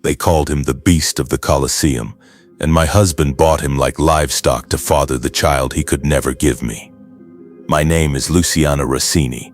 They called him the Beast of the Colosseum, and my husband bought him like livestock to father the child he could never give me. My name is Luciana Rossini,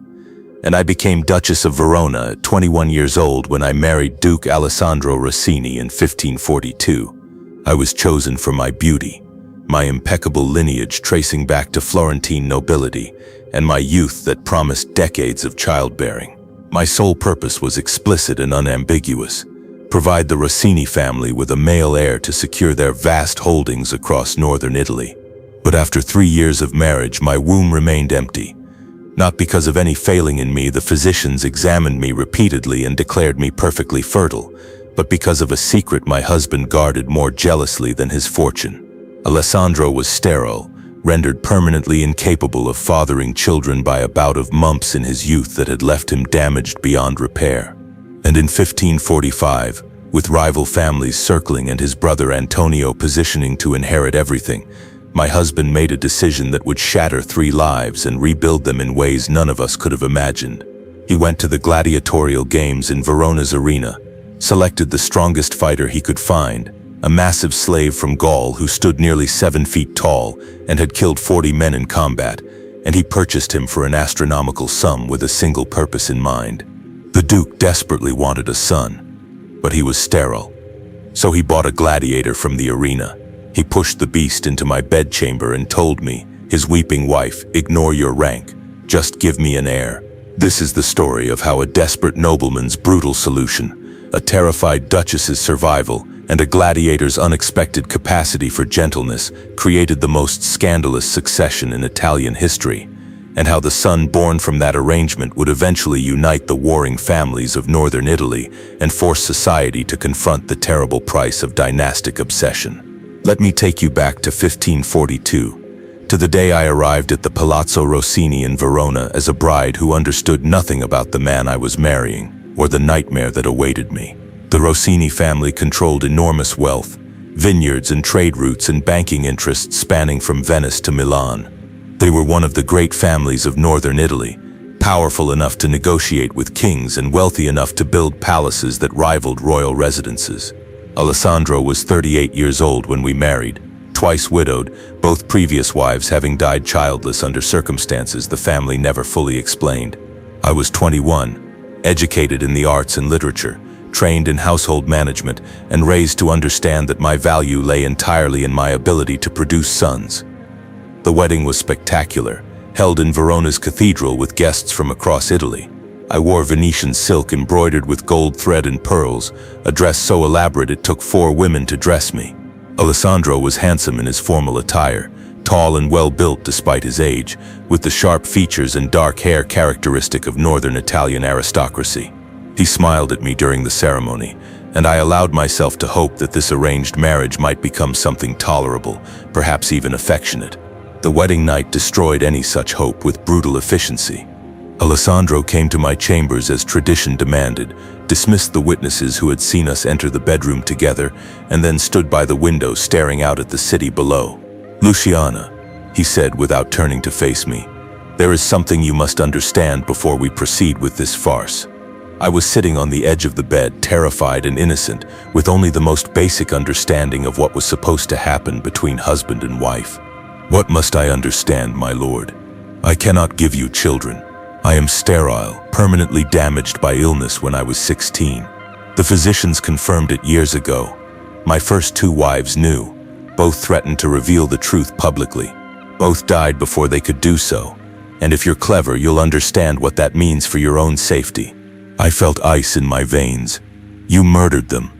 and I became Duchess of Verona at 21 years old when I married Duke Alessandro Rossini in 1542. I was chosen for my beauty, my impeccable lineage tracing back to Florentine nobility, and my youth that promised decades of childbearing. My sole purpose was explicit and unambiguous: provide the Rossini family with a male heir to secure their vast holdings across northern Italy. But after 3 years of marriage, my womb remained empty. Not because of any failing in me, the physicians examined me repeatedly and declared me perfectly fertile, but because of a secret my husband guarded more jealously than his fortune. Alessandro was sterile, rendered permanently incapable of fathering children by a bout of mumps in his youth that had left him damaged beyond repair. And in 1545, with rival families circling and his brother Antonio positioning to inherit everything, my husband made a decision that would shatter 3 lives and rebuild them in ways none of us could have imagined. He went to the gladiatorial games in Verona's arena, selected the strongest fighter he could find, a massive slave from Gaul who stood nearly 7 feet tall and had killed 40 men in combat, and he purchased him for an astronomical sum with a single purpose in mind. The Duke desperately wanted a son, but he was sterile. So he bought a gladiator from the arena. He pushed the beast into my bedchamber and told me, his weeping wife, "Ignore your rank, just give me an heir." This is the story of how a desperate nobleman's brutal solution, a terrified duchess's survival, and a gladiator's unexpected capacity for gentleness created the most scandalous succession in Italian history, and how the son born from that arrangement would eventually unite the warring families of northern Italy and force society to confront the terrible price of dynastic obsession. Let me take you back to 1542, to the day I arrived at the Palazzo Rossini in Verona as a bride who understood nothing about the man I was marrying or the nightmare that awaited me. The Rossini family controlled enormous wealth, vineyards and trade routes and banking interests spanning from Venice to Milan. They were one of the great families of northern Italy, powerful enough to negotiate with kings and wealthy enough to build palaces that rivaled royal residences. Alessandro was 38 years old when we married, twice widowed, both previous wives having died childless under circumstances the family never fully explained. I was 21, educated in the arts and literature, trained in household management, and raised to understand that my value lay entirely in my ability to produce sons. The wedding was spectacular, held in Verona's cathedral with guests from across Italy. I wore Venetian silk embroidered with gold thread and pearls, a dress so elaborate it took 4 women to dress me. Alessandro was handsome in his formal attire, tall and well-built despite his age, with the sharp features and dark hair characteristic of northern Italian aristocracy. He smiled at me during the ceremony, and I allowed myself to hope that this arranged marriage might become something tolerable, perhaps even affectionate. The wedding night destroyed any such hope with brutal efficiency. Alessandro came to my chambers as tradition demanded, dismissed the witnesses who had seen us enter the bedroom together, and then stood by the window staring out at the city below. "Luciana," he said without turning to face me, "there is something you must understand before we proceed with this farce." I was sitting on the edge of the bed, terrified and innocent, with only the most basic understanding of what was supposed to happen between husband and wife. "What must I understand, my lord? I cannot give you children. I am sterile, permanently damaged by illness when I was 16. The physicians confirmed it years ago. My first 2 wives knew. Both threatened to reveal the truth publicly. Both died before they could do so. And if you're clever, you'll understand what that means for your own safety. I felt ice in my veins. You murdered them.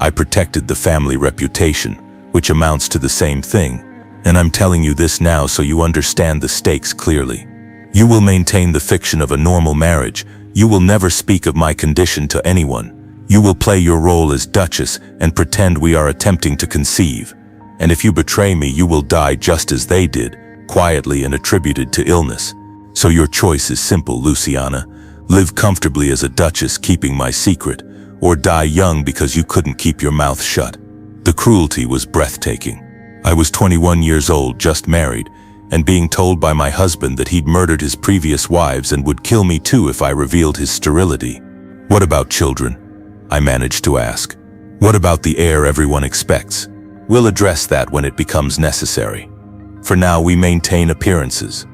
I protected the family reputation, which amounts to the same thing. And I'm telling you this now so you understand the stakes clearly. You will maintain the fiction of a normal marriage. You will never speak of my condition to anyone. You will play your role as Duchess and pretend we are attempting to conceive. And if you betray me, you will die just as they did, quietly and attributed to illness. So your choice is simple, Luciana. Live comfortably as a duchess keeping my secret, or die young because you couldn't keep your mouth shut." The cruelty was breathtaking. I was 21 years old, just married, and being told by my husband that he'd murdered his previous wives and would kill me too if I revealed his sterility. "What about children?" I managed to ask. What about the heir everyone expects? We'll address that when it becomes necessary. For now, we maintain appearances.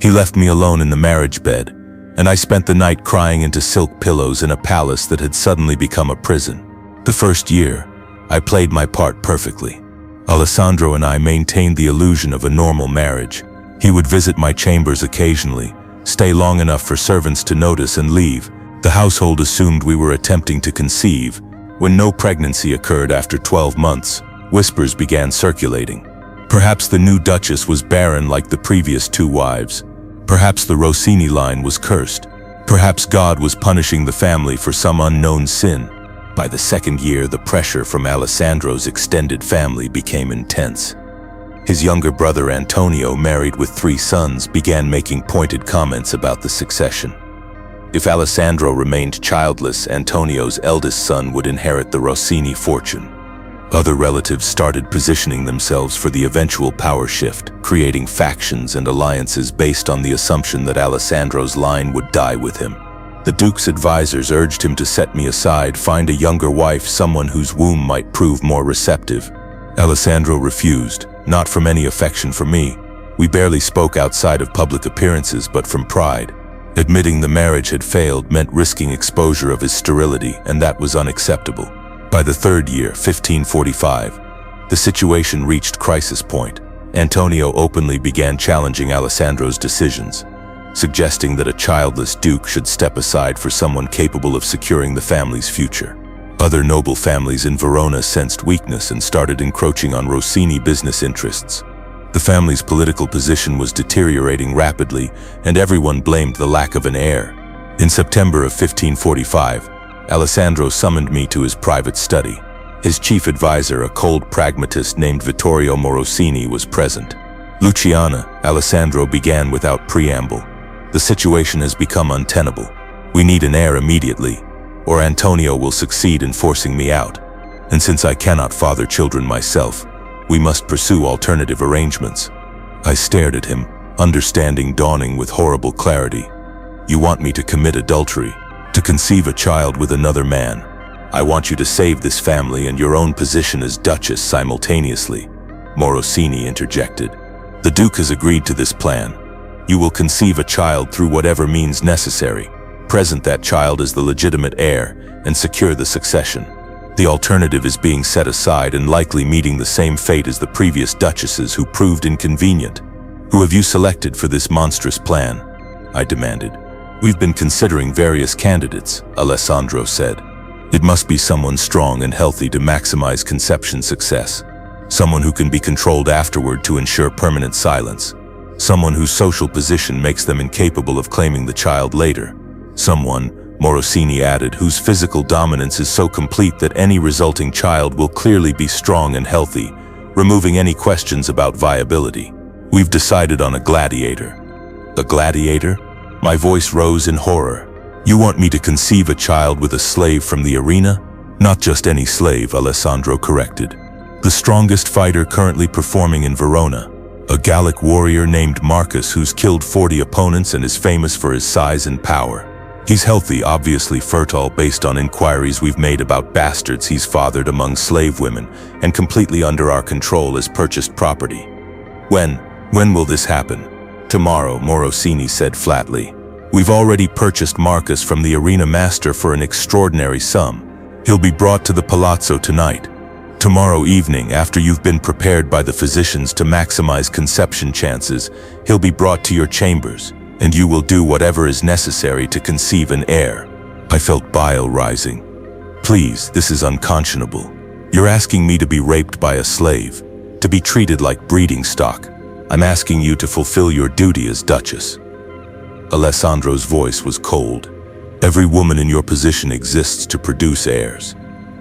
He left me alone in the marriage bed, and I spent the night crying into silk pillows in a palace that had suddenly become a prison. The first year, I played my part perfectly. Alessandro and I maintained the illusion of a normal marriage. He would visit my chambers occasionally, stay long enough for servants to notice and leave. The household assumed we were attempting to conceive. When no pregnancy occurred after 12 months, whispers began circulating. Perhaps the new Duchess was barren like the previous two wives. Perhaps the Rossini line was cursed. Perhaps God was punishing the family for some unknown sin. By the second year, the pressure from Alessandro's extended family became intense. His younger brother Antonio, married with 3 sons, began making pointed comments about the succession. If Alessandro remained childless, Antonio's eldest son would inherit the Rossini fortune. Other relatives started positioning themselves for the eventual power shift, creating factions and alliances based on the assumption that Alessandro's line would die with him. The Duke's advisors urged him to set me aside, find a younger wife, someone whose womb might prove more receptive. Alessandro refused, not from any affection for me. We barely spoke outside of public appearances, but from pride. Admitting the marriage had failed meant risking exposure of his sterility, and that was unacceptable. By the third year, 1545, the situation reached crisis point. Antonio openly began challenging Alessandro's decisions, suggesting that a childless duke should step aside for someone capable of securing the family's future. Other noble families in Verona sensed weakness and started encroaching on Rossini business interests. The family's political position was deteriorating rapidly, and everyone blamed the lack of an heir. In September of 1545, Alessandro summoned me to his private study. His chief advisor, a cold pragmatist named Vittorio Morosini, was present. "Luciana," Alessandro began without preamble, "the situation has become untenable. We need an heir immediately, or Antonio will succeed in forcing me out. And since I cannot father children myself, we must pursue alternative arrangements." I stared at him, understanding dawning with horrible clarity. "You want me to commit adultery, to conceive a child with another man. I want you to save this family and your own position as Duchess simultaneously," Morosini interjected. "The Duke has agreed to this plan. You will conceive a child through whatever means necessary, present that child as the legitimate heir, and secure the succession. The alternative is being set aside and likely meeting the same fate as the previous duchesses who proved inconvenient. Who have you selected for this monstrous plan?" I demanded. "We've been considering various candidates," Alessandro said. "It must be someone strong and healthy to maximize conception success. Someone who can be controlled afterward to ensure permanent silence. Someone whose social position makes them incapable of claiming the child later. Someone," Morosini added, "whose physical dominance is so complete that any resulting child will clearly be strong and healthy, removing any questions about viability. We've decided on a gladiator." "A gladiator?" My voice rose in horror. "You want me to conceive a child with a slave from the arena?" "Not just any slave," Alessandro corrected. "The strongest fighter currently performing in Verona. A Gallic warrior named Marcus who's killed 40 opponents and is famous for his size and power. He's healthy, obviously fertile based on inquiries we've made about bastards he's fathered among slave women, and completely under our control as purchased property." When will this happen?" "Tomorrow," Morosini said flatly. "We've already purchased Marcus from the arena master for an extraordinary sum. He'll be brought to the palazzo tonight. Tomorrow evening, after you've been prepared by the physicians to maximize conception chances, he'll be brought to your chambers, and you will do whatever is necessary to conceive an heir." I felt bile rising. "Please, this is unconscionable. You're asking me to be raped by a slave, to be treated like breeding stock. I'm asking you to fulfill your duty as Duchess." Alessandro's voice was cold. "Every woman in your position exists to produce heirs.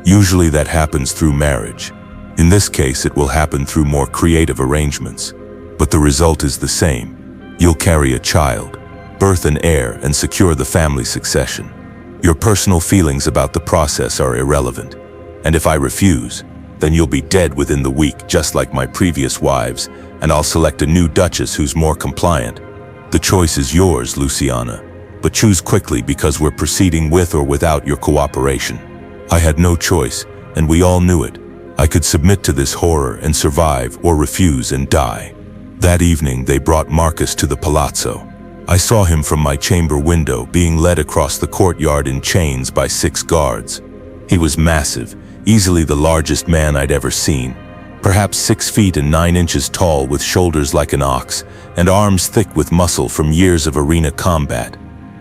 Usually that happens through marriage. In this case, it will happen through more creative arrangements. But the result is the same. You'll carry a child, birth an heir, and secure the family succession. Your personal feelings about the process are irrelevant. And if I refuse, then you'll be dead within the week, just like my previous wives, and I'll select a new Duchess who's more compliant. The choice is yours, Luciana, but choose quickly because we're proceeding with or without your cooperation." I had no choice, and we all knew it. I could submit to this horror and survive, or refuse and die. That evening, they brought Marcus to the palazzo. I saw him from my chamber window, being led across the courtyard in chains by 6 guards. He was massive, easily the largest man I'd ever seen. Perhaps 6 feet and 9 inches tall, with shoulders like an ox, and arms thick with muscle from years of arena combat.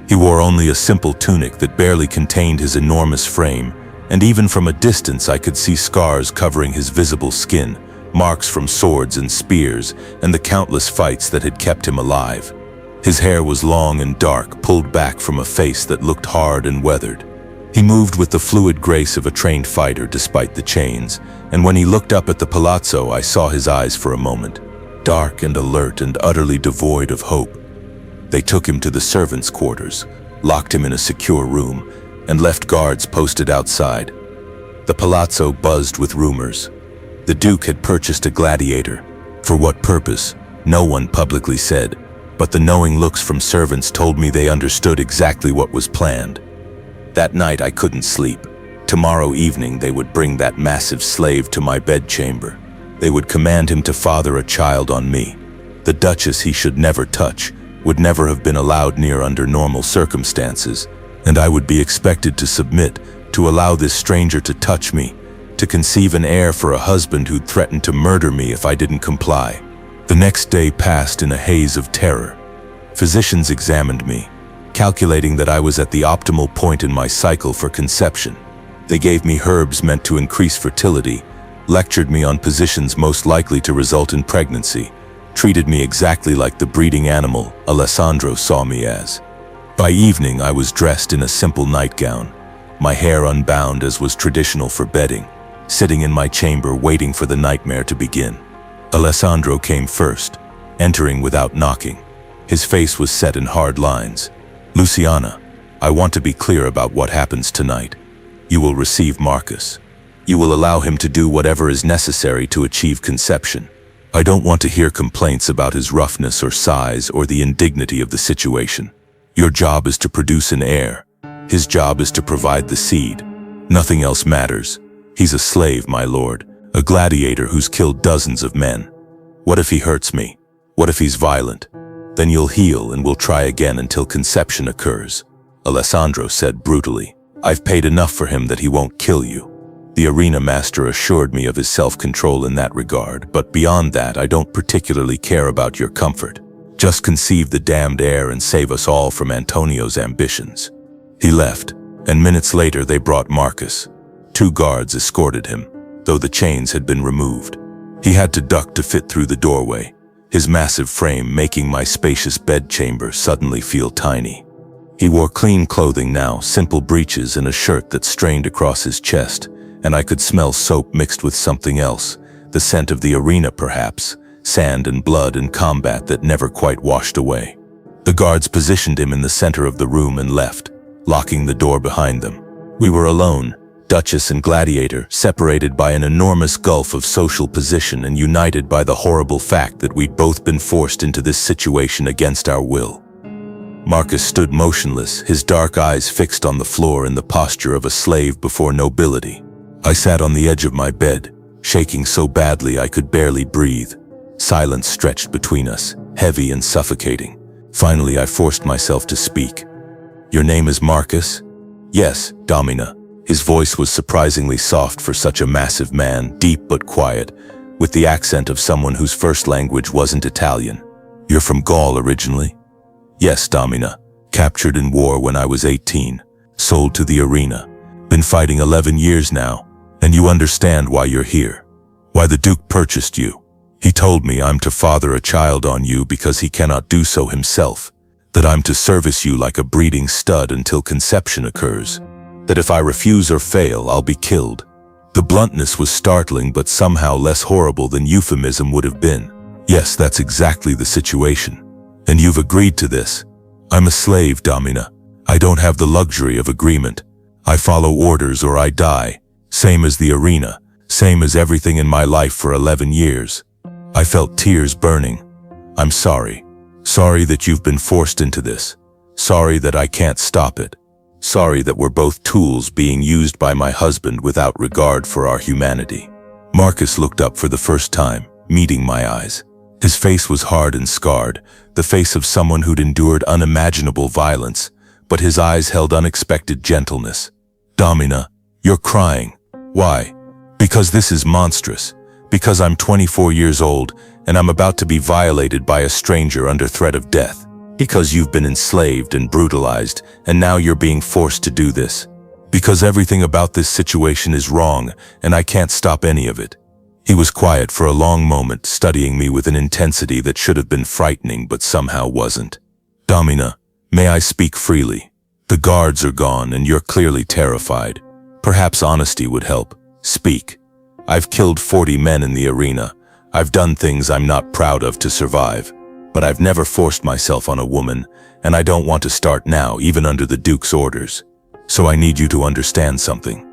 He wore only a simple tunic that barely contained his enormous frame, and even from a distance I could see scars covering his visible skin, marks from swords and spears, and the countless fights that had kept him alive. His hair was long and dark, pulled back from a face that looked hard and weathered. He moved with the fluid grace of a trained fighter despite the chains, and when he looked up at the palazzo, I saw his eyes for a moment, dark and alert and utterly devoid of hope. They took him to the servants' quarters, locked him in a secure room, and left guards posted outside. The palazzo buzzed with rumors. The Duke had purchased a Gladiator. For what purpose? No one publicly said, but the knowing looks from servants told me they understood exactly what was planned. That night I couldn't sleep. Tomorrow evening they would bring that massive slave to my bedchamber. They would command him to father a child on me. The Duchess he should never touch, would never have been allowed near under normal circumstances, and I would be expected to submit, to allow this stranger to touch me, to conceive an heir for a husband who'd threatened to murder me if I didn't comply. The next day passed in a haze of terror. Physicians examined me, calculating that I was at the optimal point in my cycle for conception. They gave me herbs meant to increase fertility, lectured me on positions most likely to result in pregnancy, treated me exactly like the breeding animal Alessandro saw me as. By evening, I was dressed in a simple nightgown, my hair unbound as was traditional for bedding, sitting in my chamber waiting for the nightmare to begin. Alessandro came first, entering without knocking. His face was set in hard lines. "Luciana, I want to be clear about what happens tonight. You will receive Marcus. You will allow him to do whatever is necessary to achieve conception. I don't want to hear complaints about his roughness or size or the indignity of the situation. Your job is to produce an heir. His job is to provide the seed. Nothing else matters. He's a slave, my lord, a gladiator who's killed dozens of men. What if he hurts me? What if he's violent? Then you'll heal and we'll try again until conception occurs," Alessandro said brutally. "I've paid enough for him that he won't kill you." The arena master assured me of his self-control in that regard, but beyond that, I don't particularly care about your comfort. Just conceive the damned heir and save us all from Antonio's ambitions. He left, and minutes later they brought Marcus. 2 guards escorted him, though the chains had been removed. He had to duck to fit through the doorway, his massive frame making my spacious bedchamber suddenly feel tiny. He wore clean clothing now, simple breeches and a shirt that strained across his chest, and I could smell soap mixed with something else, the scent of the arena perhaps, sand and blood and combat that never quite washed away. The guards positioned him in the center of the room and left, locking the door behind them. We were alone, Duchess and Gladiator, separated by an enormous gulf of social position and united by the horrible fact that we'd both been forced into this situation against our will. Marcus stood motionless, his dark eyes fixed on the floor in the posture of a slave before nobility. I sat on the edge of my bed, shaking so badly I could barely breathe. Silence stretched between us, heavy and suffocating. Finally, I forced myself to speak. "Your name is Marcus?" "Yes, Domina." His voice was surprisingly soft for such a massive man, deep but quiet, with the accent of someone whose first language wasn't Italian. "You're from Gaul originally?" "Yes, Domina. Captured in war when I was 18. Sold to the arena. Been fighting 11 years now. And you understand why you're here. Why the Duke purchased you. He told me I'm to father a child on you because he cannot do so himself. That I'm to service you like a breeding stud until conception occurs. That if I refuse or fail, I'll be killed." The bluntness was startling but somehow less horrible than euphemism would have been. "Yes, that's exactly the situation. And you've agreed to this. I'm a slave, Domina. I don't have the luxury of agreement. I follow orders or I die. Same as the arena, same as everything in my life for 11 years. I felt tears burning. I'm sorry. Sorry that you've been forced into this. Sorry that I can't stop it. Sorry that we're both tools being used by my husband without regard for our humanity." Marcus looked up for the first time, meeting my eyes. His face was hard and scarred, the face of someone who'd endured unimaginable violence, but his eyes held unexpected gentleness. "Domina, you're crying. Why?" "Because this is monstrous. Because I'm 24 years old and I'm about to be violated by a stranger under threat of death. Because you've been enslaved and brutalized and now you're being forced to do this. Because everything about this situation is wrong and I can't stop any of it." He was quiet for a long moment, studying me with an intensity that should have been frightening but somehow wasn't. "Domina, may I speak freely? The guards are gone and you're clearly terrified. Perhaps honesty would help. Speak. I've killed 40 men in the arena. I've done things I'm not proud of to survive. But I've never forced myself on a woman, and I don't want to start now, even under the Duke's orders. So I need you to understand something.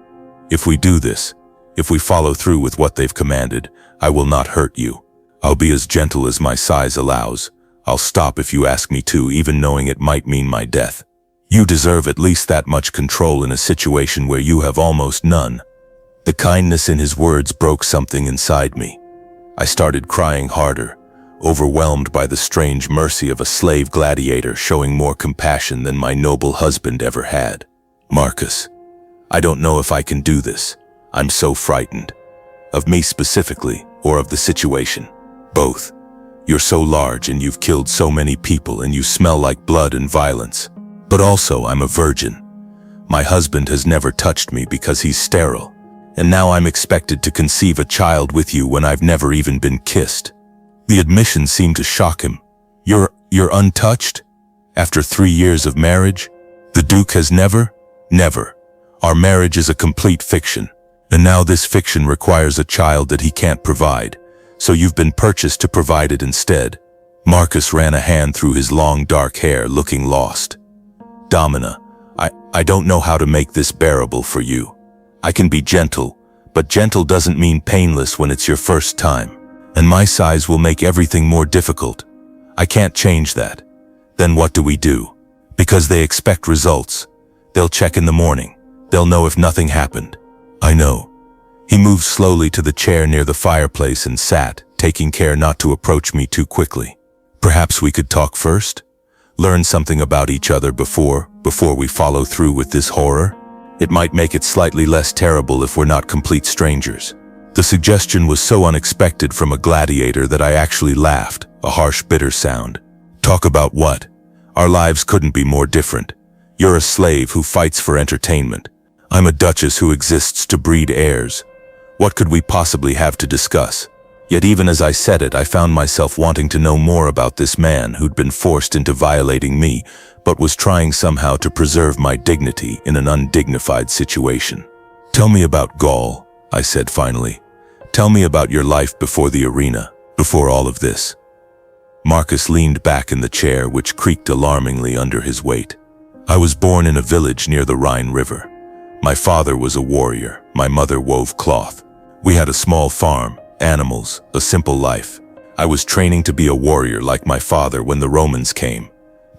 If we do this, if we follow through with what they've commanded, I will not hurt you. I'll be as gentle as my size allows. I'll stop if you ask me to, even knowing it might mean my death. You deserve at least that much control in a situation where you have almost none." The kindness in his words broke something inside me. I started crying harder, overwhelmed by the strange mercy of a slave gladiator showing more compassion than my noble husband ever had. "Marcus, I don't know if I can do this. I'm so frightened. Of me specifically, or of the situation? Both. You're so large and you've killed so many people and you smell like blood and violence. But also I'm a virgin. My husband has never touched me because he's sterile. And now I'm expected to conceive a child with you when I've never even been kissed." The admission seemed to shock him. You're untouched? After 3 years of marriage? The Duke has never? Never. Our marriage is a complete fiction. And now this fiction requires a child that he can't provide. So you've been purchased to provide it instead. Marcus ran a hand through his long dark hair, looking lost. "Domina, I don't know how to make this bearable for you. I can be gentle, but gentle doesn't mean painless when it's your first time. And my size will make everything more difficult. I can't change that. Then what do we do? Because they expect results. They'll check in the morning. They'll know if nothing happened." "I know." He moved slowly to the chair near the fireplace and sat, taking care not to approach me too quickly. "Perhaps we could talk first? Learn something about each other before we follow through with this horror? It might make it slightly less terrible if we're not complete strangers." The suggestion was so unexpected from a gladiator that I actually laughed, a harsh, bitter sound. "Talk about what? Our lives couldn't be more different. You're a slave who fights for entertainment. I'm a duchess who exists to breed heirs. What could we possibly have to discuss?" Yet even as I said it, I found myself wanting to know more about this man who'd been forced into violating me, but was trying somehow to preserve my dignity in an undignified situation. "Tell me about Gaul," I said finally. "Tell me about your life before the arena, before all of this." Marcus leaned back in the chair, which creaked alarmingly under his weight. "I was born in a village near the Rhine River. My father was a warrior, my mother wove cloth. We had a small farm, animals, a simple life. I was training to be a warrior like my father when the Romans came.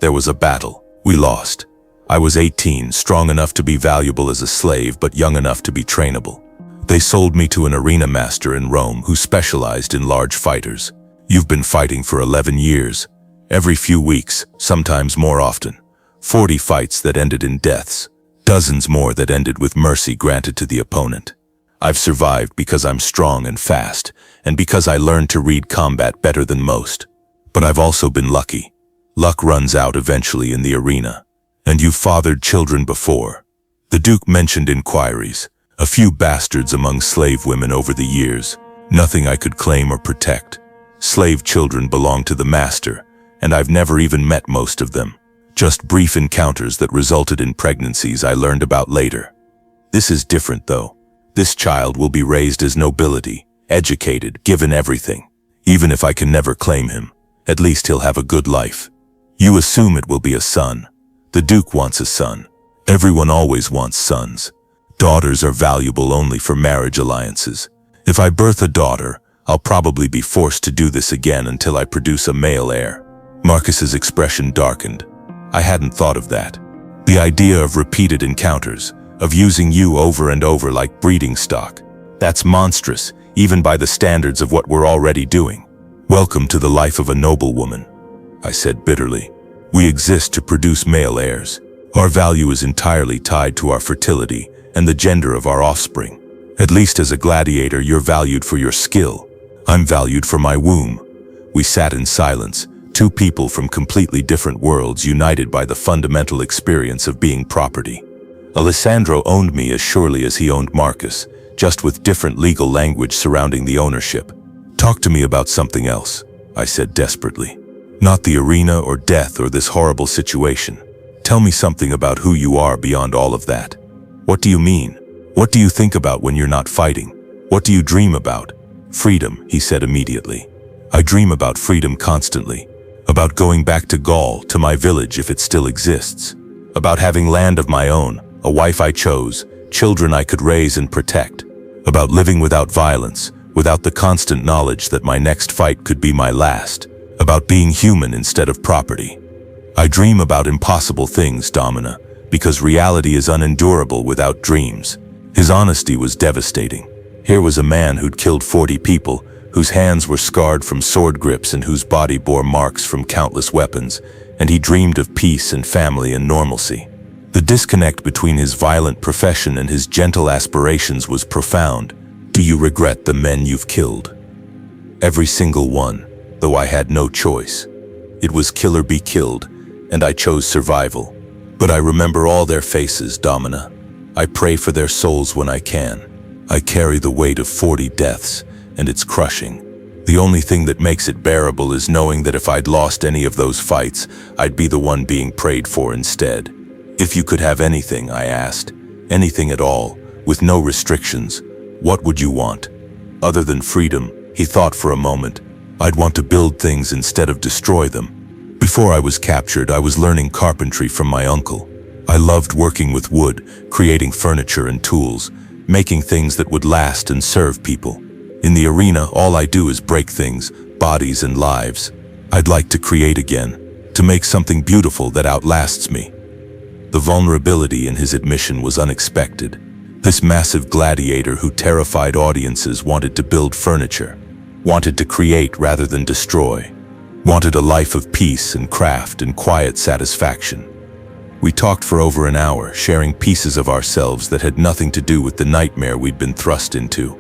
There was a battle. We lost. I was 18, strong enough to be valuable as a slave, but young enough to be trainable. They sold me to an arena master in Rome who specialized in large fighters. You've been fighting for 11 years. Every few weeks, sometimes more often. 40 fights that ended in deaths. Dozens more that ended with mercy granted to the opponent. I've survived because I'm strong and fast, and because I learned to read combat better than most. But I've also been lucky. Luck runs out eventually in the arena. And you've fathered children before." The Duke mentioned inquiries. A few bastards among slave women over the years. Nothing I could claim or protect. Slave children belong to the master, and I've never even met most of them. Just brief encounters that resulted in pregnancies I learned about later. This is different though. This child will be raised as nobility, educated, given everything. Even if I can never claim him, at least he'll have a good life. You assume it will be a son. The Duke wants a son. Everyone always wants sons. Daughters are valuable only for marriage alliances. If I birth a daughter, I'll probably be forced to do this again until I produce a male heir." Marcus's expression darkened. "I hadn't thought of that. The idea of repeated encounters, of using you over and over like breeding stock, that's monstrous, even by the standards of what we're already doing. Welcome to the life of a noblewoman, I said bitterly. We exist to produce male heirs. Our value is entirely tied to our fertility and the gender of our offspring. At least as a gladiator, you're valued for your skill. I'm valued for my womb. We sat in silence, two people from completely different worlds united by the fundamental experience of being property. Alessandro owned me as surely as he owned Marcus, just with different legal language surrounding the ownership. Talk to me about something else, I said desperately. Not the arena or death or this horrible situation. Tell me something about who you are beyond all of that. What do you mean? What do you think about when you're not fighting? What do you dream about? Freedom, he said immediately. I dream about freedom constantly. About going back to Gaul, to my village if it still exists. About having land of my own, a wife I chose, children I could raise and protect. About living without violence, without the constant knowledge that my next fight could be my last. About being human instead of property. I dream about impossible things, Domina, because reality is unendurable without dreams. His honesty was devastating. Here was a man who'd killed 40 people, whose hands were scarred from sword grips and whose body bore marks from countless weapons, and he dreamed of peace and family and normalcy. The disconnect between his violent profession and his gentle aspirations was profound. Do you regret the men you've killed? Every single one, though I had no choice. It was kill or be killed, and I chose survival. But I remember all their faces, Domina. I pray for their souls when I can. I carry the weight of 40 deaths, and it's crushing. The only thing that makes it bearable is knowing that if I'd lost any of those fights, I'd be the one being prayed for instead. If you could have anything, I asked, anything at all, with no restrictions, what would you want? Other than freedom, he thought for a moment. I'd want to build things instead of destroy them. Before I was captured, I was learning carpentry from my uncle. I loved working with wood, creating furniture and tools, making things that would last and serve people. In the arena, all I do is break things, bodies and lives. I'd like to create again, to make something beautiful that outlasts me. The vulnerability in his admission was unexpected. This massive gladiator who terrified audiences wanted to build furniture, wanted to create rather than destroy, wanted a life of peace and craft and quiet satisfaction. We talked for over an hour, sharing pieces of ourselves that had nothing to do with the nightmare we'd been thrust into.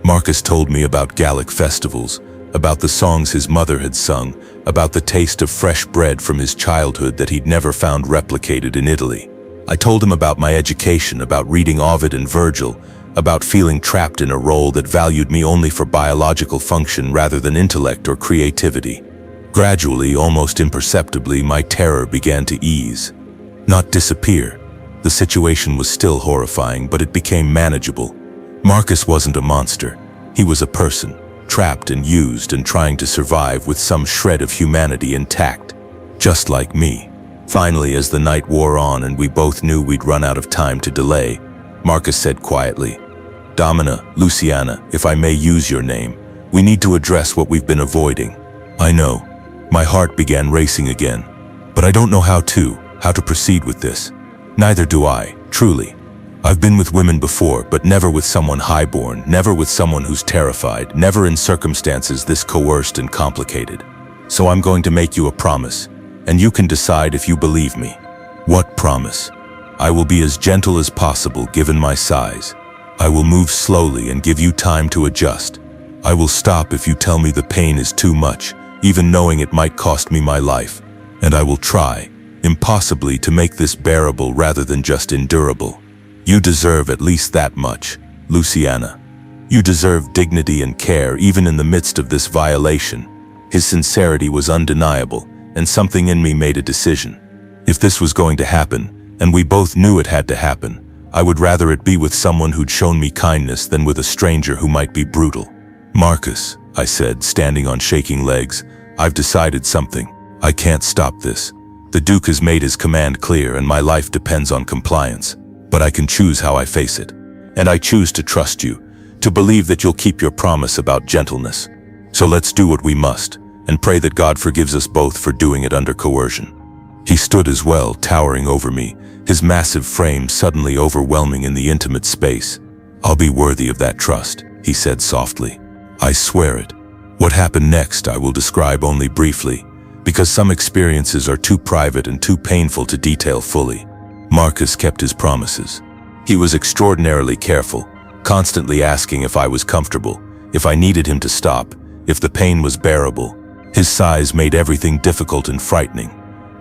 Marcus told me about Gallic festivals, about the songs his mother had sung, about the taste of fresh bread from his childhood that he'd never found replicated in Italy. I told him about my education, about reading Ovid and Virgil, about feeling trapped in a role that valued me only for biological function rather than intellect or creativity. Gradually, almost imperceptibly, my terror began to ease. Not disappear. The situation was still horrifying, but it became manageable. Marcus wasn't a monster. He was a person, trapped and used and trying to survive with some shred of humanity intact, just like me. Finally, as the night wore on and we both knew we'd run out of time to delay, Marcus said quietly, "Domina, Luciana, if I may use your name, we need to address what we've been avoiding." I know. My heart began racing again, but I don't know how to proceed with this. Neither do I, truly. I've been with women before, but never with someone highborn, never with someone who's terrified, never in circumstances this coerced and complicated. So I'm going to make you a promise, and you can decide if you believe me. What promise? I will be as gentle as possible given my size. I will move slowly and give you time to adjust. I will stop if you tell me the pain is too much, even knowing it might cost me my life. And I will try, impossibly, to make this bearable rather than just endurable. You deserve at least that much, Luciana. You deserve dignity and care even in the midst of this violation. His sincerity was undeniable, and something in me made a decision. If this was going to happen, and we both knew it had to happen, I would rather it be with someone who'd shown me kindness than with a stranger who might be brutal. Marcus, I said, standing on shaking legs, I've decided something. I can't stop this. The Duke has made his command clear and my life depends on compliance. But I can choose how I face it. And I choose to trust you, to believe that you'll keep your promise about gentleness. So let's do what we must, and pray that God forgives us both for doing it under coercion. He stood as well, towering over me, his massive frame suddenly overwhelming in the intimate space. "I'll be worthy of that trust," he said softly. "I swear it." What happened next I will describe only briefly, because some experiences are too private and too painful to detail fully. Marcus kept his promises. He was extraordinarily careful, constantly asking if I was comfortable, if I needed him to stop, if the pain was bearable. His size made everything difficult and frightening,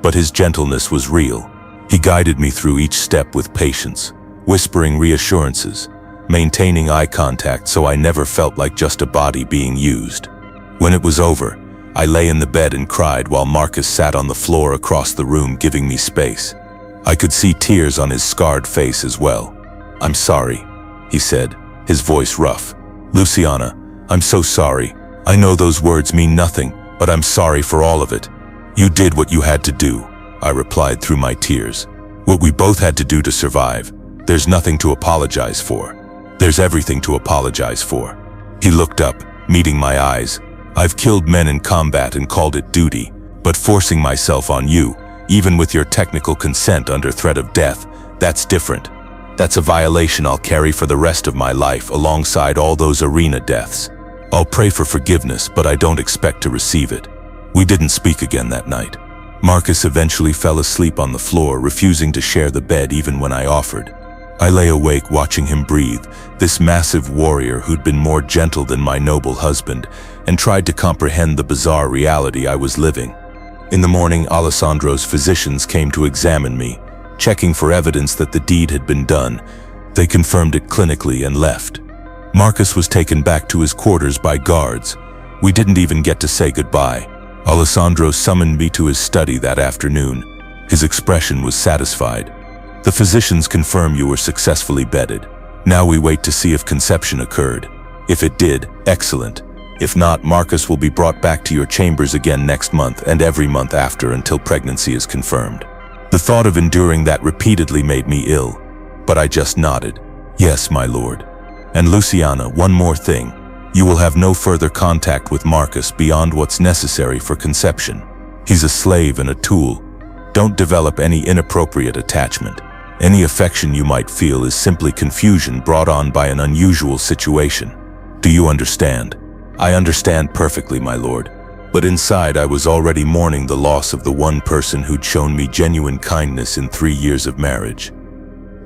but his gentleness was real. He guided me through each step with patience, whispering reassurances, maintaining eye contact so I never felt like just a body being used. When it was over, I lay in the bed and cried while Marcus sat on the floor across the room giving me space. I could see tears on his scarred face as well. "I'm sorry," he said, his voice rough. "Luciana, I'm so sorry. I know those words mean nothing, but I'm sorry for all of it." "You did what you had to do," I replied through my tears. "What we both had to do to survive. There's nothing to apologize for." "There's everything to apologize for." He looked up, meeting my eyes. "I've killed men in combat and called it duty, but forcing myself on you, even with your technical consent under threat of death, that's different. That's a violation I'll carry for the rest of my life alongside all those arena deaths. I'll pray for forgiveness, but I don't expect to receive it." We didn't speak again that night. Marcus eventually fell asleep on the floor, refusing to share the bed even when I offered. I lay awake watching him breathe, this massive warrior who'd been more gentle than my noble husband, and tried to comprehend the bizarre reality I was living. In the morning, Alessandro's physicians came to examine me, checking for evidence that the deed had been done. They confirmed it clinically and left. Marcus was taken back to his quarters by guards. We didn't even get to say goodbye. Alessandro summoned me to his study that afternoon. His expression was satisfied. "The physicians confirm you were successfully bedded. Now we wait to see if conception occurred. If it did, excellent. If not, Marcus will be brought back to your chambers again next month and every month after until pregnancy is confirmed." The thought of enduring that repeatedly made me ill, but I just nodded. "Yes, my lord. And Luciana, one more thing. You will have no further contact with Marcus beyond what's necessary for conception. He's a slave and a tool. Don't develop any inappropriate attachment. Any affection you might feel is simply confusion brought on by an unusual situation. Do you understand?" "I understand perfectly, my lord." But inside I was already mourning the loss of the one person who'd shown me genuine kindness in 3 years of marriage.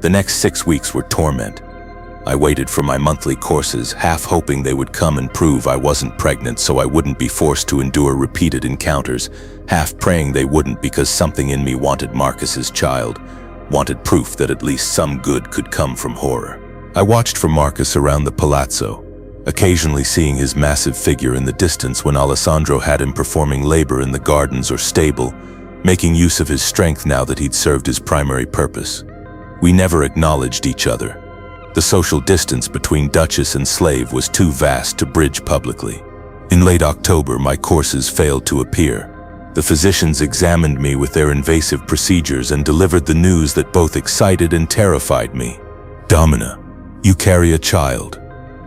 The next 6 weeks were torment. I waited for my monthly courses, half hoping they would come and prove I wasn't pregnant so I wouldn't be forced to endure repeated encounters, half praying they wouldn't because something in me wanted Marcus's child, wanted proof that at least some good could come from horror. I watched for Marcus around the palazzo, occasionally seeing his massive figure in the distance when Alessandro had him performing labor in the gardens or stable, making use of his strength now that he'd served his primary purpose. We never acknowledged each other. The social distance between Duchess and slave was too vast to bridge publicly. In late October, my courses failed to appear. The physicians examined me with their invasive procedures and delivered the news that both excited and terrified me. "Domina, you carry a child."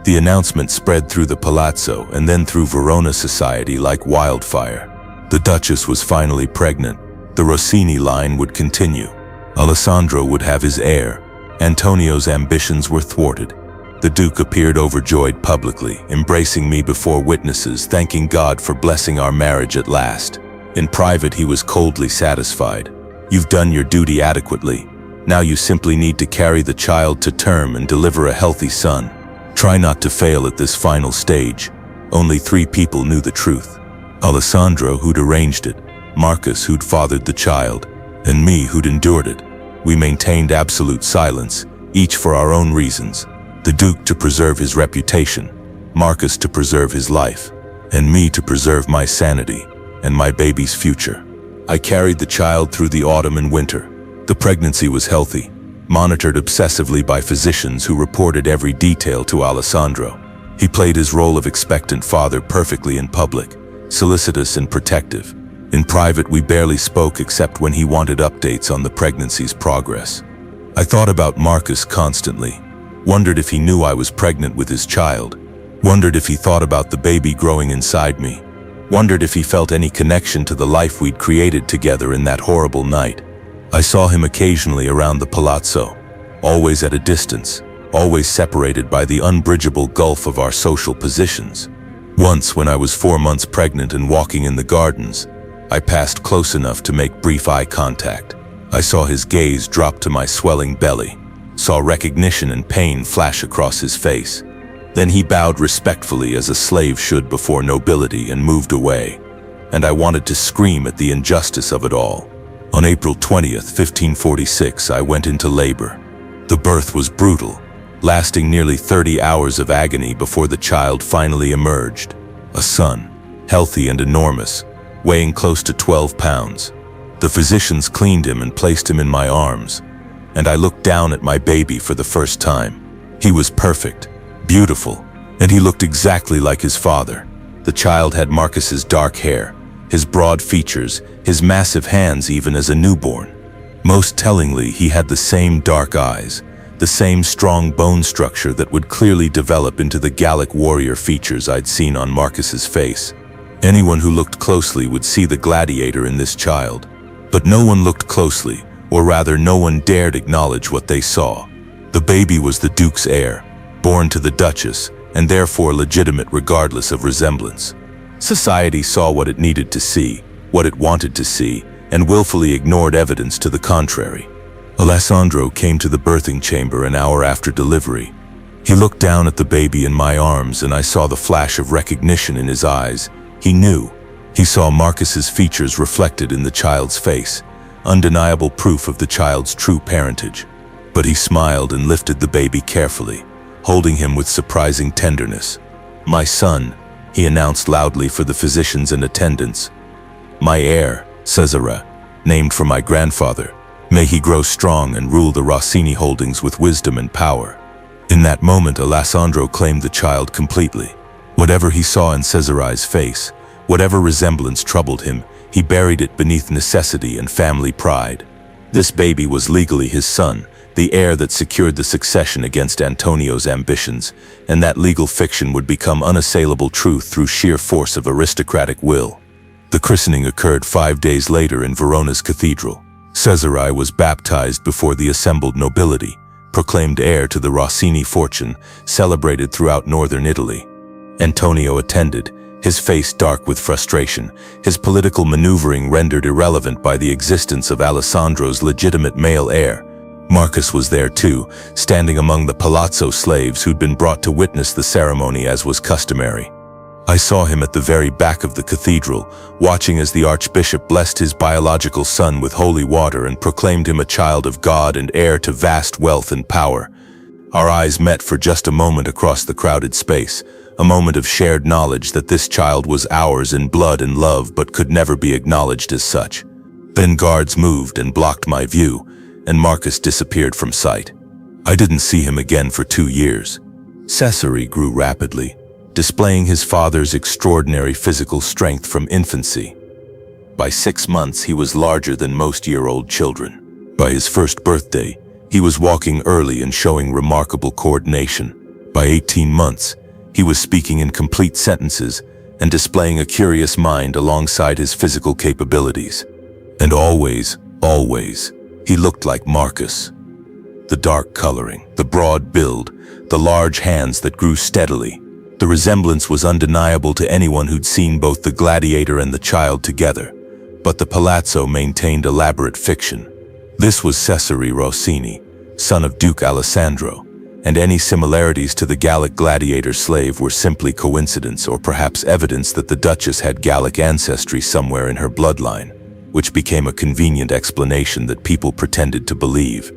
The announcement spread through the palazzo and then through Verona society like wildfire. The Duchess was finally pregnant. The Rossini line would continue. Alessandro would have his heir. Antonio's ambitions were thwarted. The Duke appeared overjoyed publicly, embracing me before witnesses, thanking God for blessing our marriage at last. In private, he was coldly satisfied. "You've done your duty adequately. Now you simply need to carry the child to term and deliver a healthy son. Try not to fail at this final stage." Only 3 people knew the truth. Alessandro, who'd arranged it, Marcus, who'd fathered the child, and me, who'd endured it. We maintained absolute silence, each for our own reasons. The Duke to preserve his reputation, Marcus to preserve his life, and me to preserve my sanity and my baby's future. I carried the child through the autumn and winter. The pregnancy was healthy, monitored obsessively by physicians who reported every detail to Alessandro. He played his role of expectant father perfectly in public, solicitous and protective. In private, we barely spoke except when he wanted updates on the pregnancy's progress. I thought about Marcus constantly, wondered if he knew I was pregnant with his child, wondered if he thought about the baby growing inside me, wondered if he felt any connection to the life we'd created together in that horrible night. I saw him occasionally around the palazzo, always at a distance, always separated by the unbridgeable gulf of our social positions. Once, when I was 4 months pregnant and walking in the gardens, I passed close enough to make brief eye contact. I saw his gaze drop to my swelling belly, saw recognition and pain flash across his face. Then he bowed respectfully as a slave should before nobility and moved away, and I wanted to scream at the injustice of it all. On April 20th, 1546, I went into labor. The birth was brutal, lasting nearly 30 hours of agony before the child finally emerged. A son, healthy and enormous, weighing close to 12 pounds. The physicians cleaned him and placed him in my arms, and I looked down at my baby for the first time. He was perfect, beautiful, and he looked exactly like his father. The child had Marcus's dark hair, his broad features, his massive hands even as a newborn. Most tellingly, he had the same dark eyes, the same strong bone structure that would clearly develop into the Gallic warrior features I'd seen on Marcus's face. Anyone who looked closely would see the gladiator in this child. But no one looked closely, or rather no one dared acknowledge what they saw. The baby was the Duke's heir, born to the Duchess, and therefore legitimate regardless of resemblance. Society saw what it needed to see, what it wanted to see, and willfully ignored evidence to the contrary. Alessandro came to the birthing chamber an hour after delivery. He looked down at the baby in my arms, and I saw the flash of recognition in his eyes. He knew. He saw Marcus's features reflected in the child's face, undeniable proof of the child's true parentage. But he smiled and lifted the baby carefully, holding him with surprising tenderness. "My son," he announced loudly for the physicians and attendants. "My heir, Cesare, named for my grandfather. May he grow strong and rule the Rossini holdings with wisdom and power." In that moment, Alessandro claimed the child completely. Whatever he saw in Cesare's face, whatever resemblance troubled him, he buried it beneath necessity and family pride. This baby was legally his son, the heir that secured the succession against Antonio's ambitions, and that legal fiction would become unassailable truth through sheer force of aristocratic will. The christening occurred 5 days later in Verona's cathedral. Cesare was baptized before the assembled nobility, proclaimed heir to the Rossini fortune, celebrated throughout northern Italy. Antonio attended, his face dark with frustration, his political maneuvering rendered irrelevant by the existence of Alessandro's legitimate male heir. Marcus was there too, standing among the palazzo slaves who'd been brought to witness the ceremony as was customary. I saw him at the very back of the cathedral, watching as the archbishop blessed his biological son with holy water and proclaimed him a child of God and heir to vast wealth and power. Our eyes met for just a moment across the crowded space, a moment of shared knowledge that this child was ours in blood and love but could never be acknowledged as such. Then guards moved and blocked my view, and Marcus disappeared from sight. I didn't see him again for 2 years. Cesare grew rapidly, displaying his father's extraordinary physical strength from infancy. By 6 months, he was larger than most year-old children. By his first birthday, he was walking early and showing remarkable coordination. By 18 months, he was speaking in complete sentences and displaying a curious mind alongside his physical capabilities. And always, he looked like Marcus. The dark coloring, the broad build, the large hands that grew steadily. The resemblance was undeniable to anyone who'd seen both the gladiator and the child together, but the palazzo maintained elaborate fiction. This was Cesare Rossini, son of Duke Alessandro, and any similarities to the Gallic gladiator slave were simply coincidence or perhaps evidence that the Duchess had Gallic ancestry somewhere in her bloodline, which became a convenient explanation that people pretended to believe.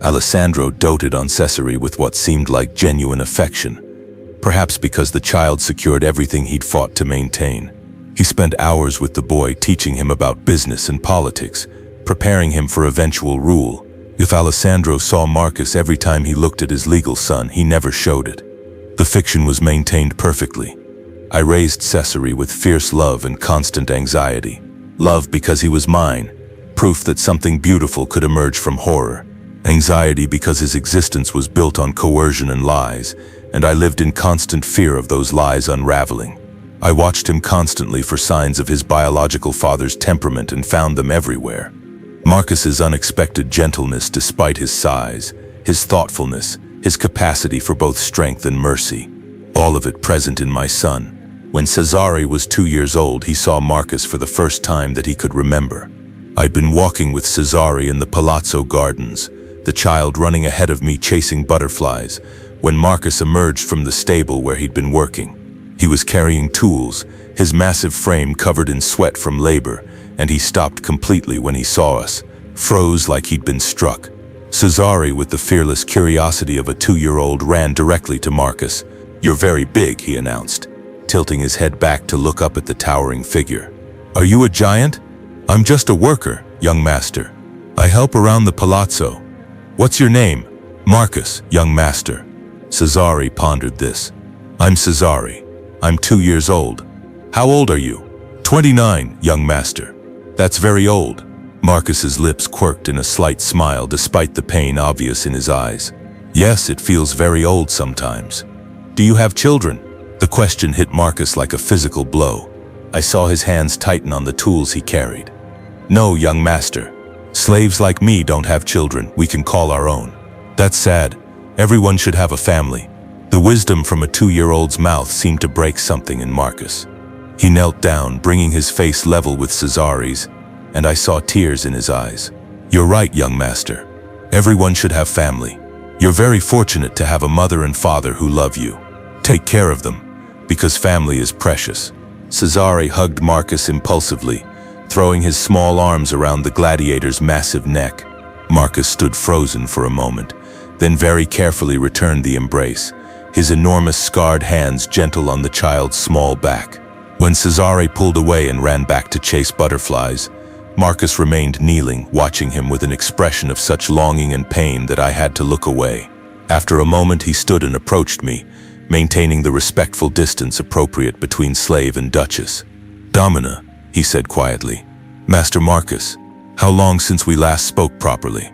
Alessandro doted on Cesare with what seemed like genuine affection, perhaps because the child secured everything he'd fought to maintain. He spent hours with the boy teaching him about business and politics, preparing him for eventual rule. If Alessandro saw Marcus every time he looked at his legal son, he never showed it. The fiction was maintained perfectly. I raised Cesare with fierce love and constant anxiety. Love because he was mine, proof that something beautiful could emerge from horror. Anxiety because his existence was built on coercion and lies, and I lived in constant fear of those lies unraveling. I watched him constantly for signs of his biological father's temperament and found them everywhere. Marcus's unexpected gentleness despite his size, his thoughtfulness, his capacity for both strength and mercy, all of it present in my son. When Cesare was 2 years old, he saw Marcus for the first time that he could remember. I'd been walking with Cesare in the Palazzo gardens, the child running ahead of me chasing butterflies, when Marcus emerged from the stable where he'd been working. He was carrying tools, his massive frame covered in sweat from labor, and he stopped completely when he saw us, froze like he'd been struck. Cesare, with the fearless curiosity of a 2-year-old, ran directly to Marcus. "You're very big," he announced, tilting his head back to look up at the towering figure. "Are you a giant?" "I'm just a worker, young master. I help around the palazzo." "What's your name?" "Marcus, young master." Cesare pondered this. "I'm Cesare. I'm 2 years old." "How old are you?" 29, young master." "That's very old." Marcus's lips quirked in a slight smile despite the pain obvious in his eyes. "Yes, it feels very old sometimes." "Do you have children?" The question hit Marcus like a physical blow. I saw his hands tighten on the tools he carried. "No, young master. Slaves like me don't have children we can call our own." "That's sad. Everyone should have a family." The wisdom from a 2-year-old's mouth seemed to break something in Marcus. He knelt down, bringing his face level with Cesare's, and I saw tears in his eyes. "You're right, young master. Everyone should have family. You're very fortunate to have a mother and father who love you. Take care of them, because family is precious." Cesare hugged Marcus impulsively, throwing his small arms around the gladiator's massive neck. Marcus stood frozen for a moment, then very carefully returned the embrace, his enormous scarred hands gentle on the child's small back. When Cesare pulled away and ran back to chase butterflies, Marcus remained kneeling, watching him with an expression of such longing and pain that I had to look away. After a moment he stood and approached me, maintaining the respectful distance appropriate between slave and Duchess. "Domina," he said quietly. "Master Marcus, how long since we last spoke properly?"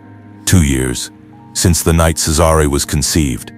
2 years, since the night Cesare was conceived."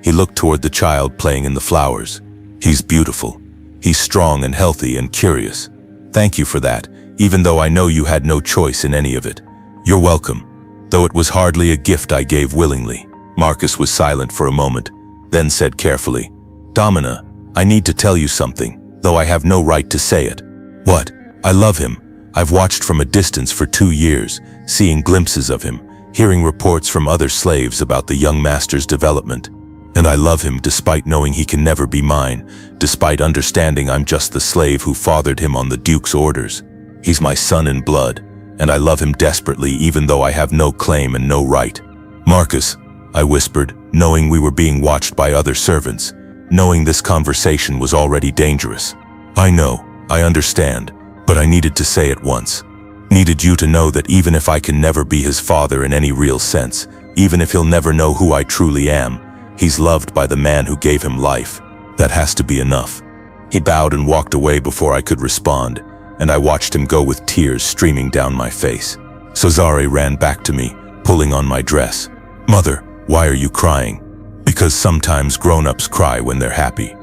He looked toward the child playing in the flowers. "He's beautiful. He's strong and healthy and curious. Thank you for that, even though I know you had no choice in any of it." "You're welcome, though it was hardly a gift I gave willingly." Marcus was silent for a moment, then said carefully, "Domina, I need to tell you something, though I have no right to say it." "What?" "I love him. I've watched from a distance for 2 years, seeing glimpses of him, hearing reports from other slaves about the young master's development. And I love him despite knowing he can never be mine, despite understanding I'm just the slave who fathered him on the Duke's orders. He's my son in blood, and I love him desperately even though I have no claim and no right." "Marcus," I whispered, knowing we were being watched by other servants, knowing this conversation was already dangerous. "I know, I understand, but I needed to say it once. Needed you to know that even if I can never be his father in any real sense, even if he'll never know who I truly am, he's loved by the man who gave him life. That has to be enough." He bowed and walked away before I could respond, and I watched him go with tears streaming down my face. Cesare ran back to me, pulling on my dress. "Mother, why are you crying?" "Because sometimes grown-ups cry when they're happy."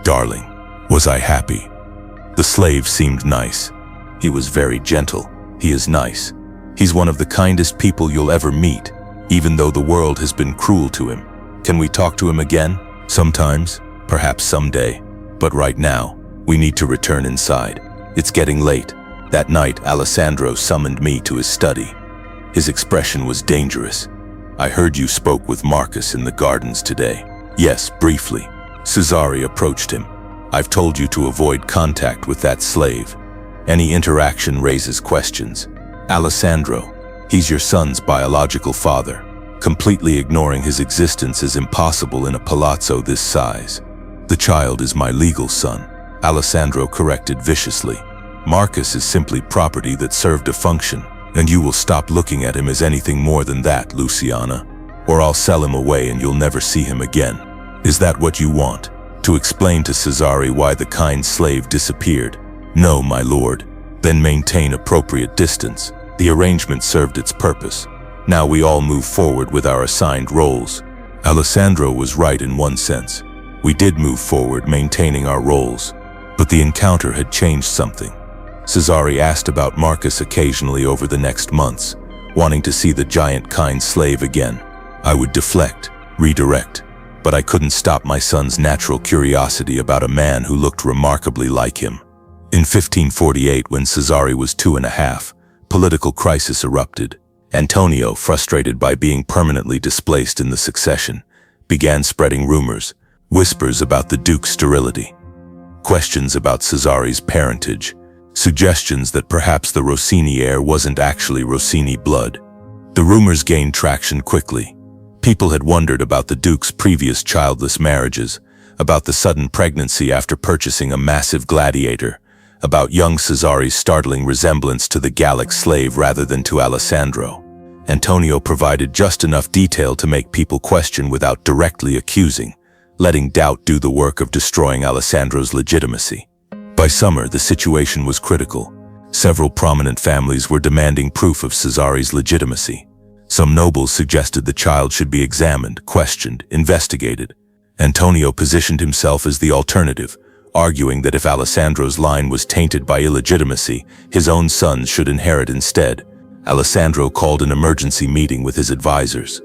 "Darling, was I happy?" The slave seemed nice. He was very gentle. He is nice. He's one of the kindest people you'll ever meet, even though the world has been cruel to him. Can we talk to him again? Sometimes, perhaps someday. But right now, we need to return inside. It's getting late. That night, Alessandro summoned me to his study. His expression was dangerous. "I heard you spoke with Marcus in the gardens today." "Yes, briefly." Cesare approached him. "I've told you to avoid contact with that slave. Any interaction raises questions. Alessandro, he's your son's biological father. Completely ignoring his existence is impossible in a palazzo this size." "The child is my legal son," Alessandro corrected viciously. "Marcus is simply property that served a function, and you will stop looking at him as anything more than that, Luciana, or I'll sell him away and you'll never see him again. Is that what you want? To explain to Cesare why the kind slave disappeared?" "No, my lord." "Then maintain appropriate distance. The arrangement served its purpose. Now we all move forward with our assigned roles." Alessandro was right in one sense. We did move forward, maintaining our roles. But the encounter had changed something. Cesare asked about Marcus occasionally over the next months, wanting to see the giant kind slave again. I would deflect, redirect, but I couldn't stop my son's natural curiosity about a man who looked remarkably like him. In 1548, when Cesare was 2.5, political crisis erupted. Antonio, frustrated by being permanently displaced in the succession, began spreading rumors, whispers about the Duke's sterility, questions about Cesare's parentage, suggestions that perhaps the Rossini heir wasn't actually Rossini blood. The rumors gained traction quickly. People had wondered about the Duke's previous childless marriages, about the sudden pregnancy after purchasing a massive Gladiator, about young Cesare's startling resemblance to the Gallic slave rather than to Alessandro. Antonio provided just enough detail to make people question without directly accusing, letting doubt do the work of destroying Alessandro's legitimacy. By summer, the situation was critical. Several prominent families were demanding proof of Cesare's legitimacy. Some nobles suggested the child should be examined, questioned, investigated. Antonio positioned himself as the alternative, arguing that if Alessandro's line was tainted by illegitimacy, his own sons should inherit instead. Alessandro called an emergency meeting with his advisors.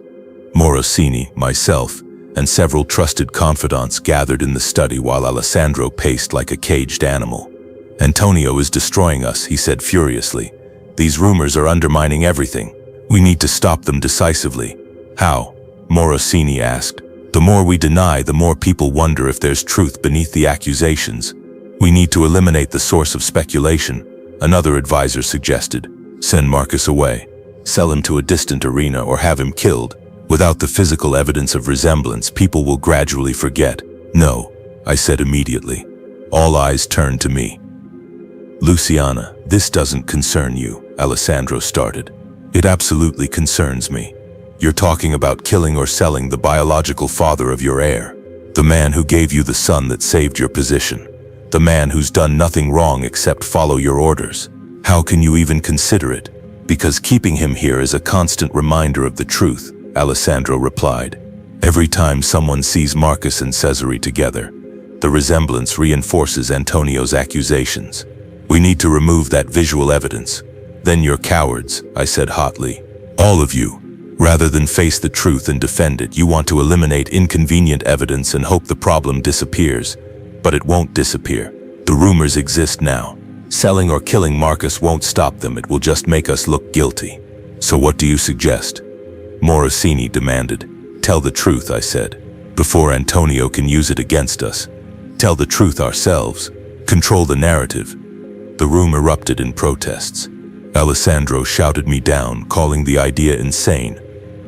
Morosini, myself, and several trusted confidants gathered in the study while Alessandro paced like a caged animal. "Antonio is destroying us," he said furiously. "These rumors are undermining everything. We need to stop them decisively." "How?" Morosini asked. "The more we deny, the more people wonder if there's truth beneath the accusations. We need to eliminate the source of speculation," another advisor suggested. "Send Marcus away. Sell him to a distant arena or have him killed. Without the physical evidence of resemblance, people will gradually forget." "No," I said immediately. All eyes turned to me. "Luciana, this doesn't concern you," Alessandro started. "It absolutely concerns me. You're talking about killing or selling the biological father of your heir, the man who gave you the son that saved your position, the man who's done nothing wrong except follow your orders. How can you even consider it? Because keeping him here is a constant reminder of the truth," Alessandro replied. "Every time someone sees Marcus and Cesare together, the resemblance reinforces Antonio's accusations. We need to remove that visual evidence." "Then you're cowards," I said hotly. "All of you. Rather than face the truth and defend it, you want to eliminate inconvenient evidence and hope the problem disappears. But it won't disappear. The rumors exist now. Selling or killing Marcus won't stop them, it will just make us look guilty. So what do you suggest?" Morosini demanded. "Tell the truth," I said, "before Antonio can use it against us. Tell the truth ourselves. Control the narrative." The room erupted in protests. Alessandro shouted me down, calling the idea insane.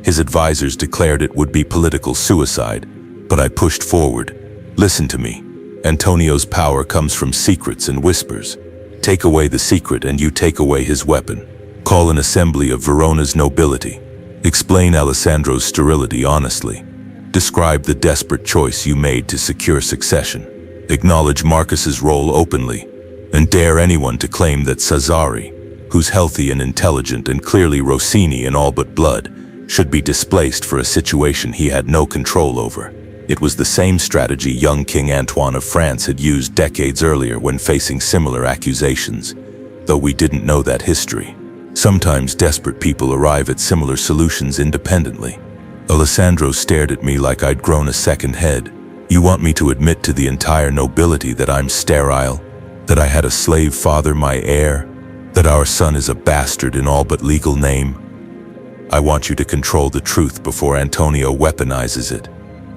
His advisors declared it would be political suicide, but I pushed forward. "Listen to me. Antonio's power comes from secrets and whispers. Take away the secret and you take away his weapon. Call an assembly of Verona's nobility. Explain Alessandro's sterility honestly. Describe the desperate choice you made to secure succession. Acknowledge Marcus's role openly, and dare anyone to claim that Cesare, who's healthy and intelligent and clearly Rossini in all but blood, should be displaced for a situation he had no control over." It was the same strategy young King Antoine of France had used decades earlier when facing similar accusations, though we didn't know that history. Sometimes desperate people arrive at similar solutions independently. Alessandro stared at me like I'd grown a second head. "You want me to admit to the entire nobility that I'm sterile? That I had a slave father, my heir? That our son is a bastard in all but legal name? I want you to control the truth before Antonio weaponizes it.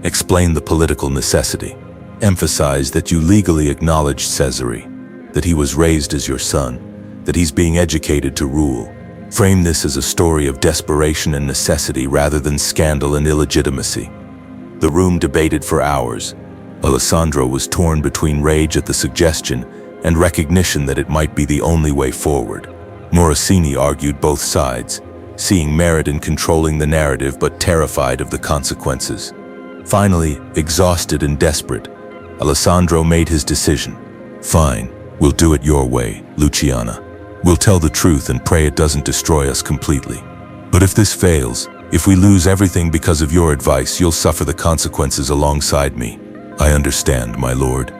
Explain the political necessity. Emphasize that you legally acknowledged Cesare, that he was raised as your son, that he's being educated to rule. Frame this as a story of desperation and necessity rather than scandal and illegitimacy." The room debated for hours. Alessandro was torn between rage at the suggestion and recognition that it might be the only way forward. Morosini argued both sides, seeing merit in controlling the narrative but terrified of the consequences. Finally, exhausted and desperate, Alessandro made his decision. "Fine, we'll do it your way, Luciana. We'll tell the truth and pray it doesn't destroy us completely. But if this fails, if we lose everything because of your advice, you'll suffer the consequences alongside me." "I understand, my lord."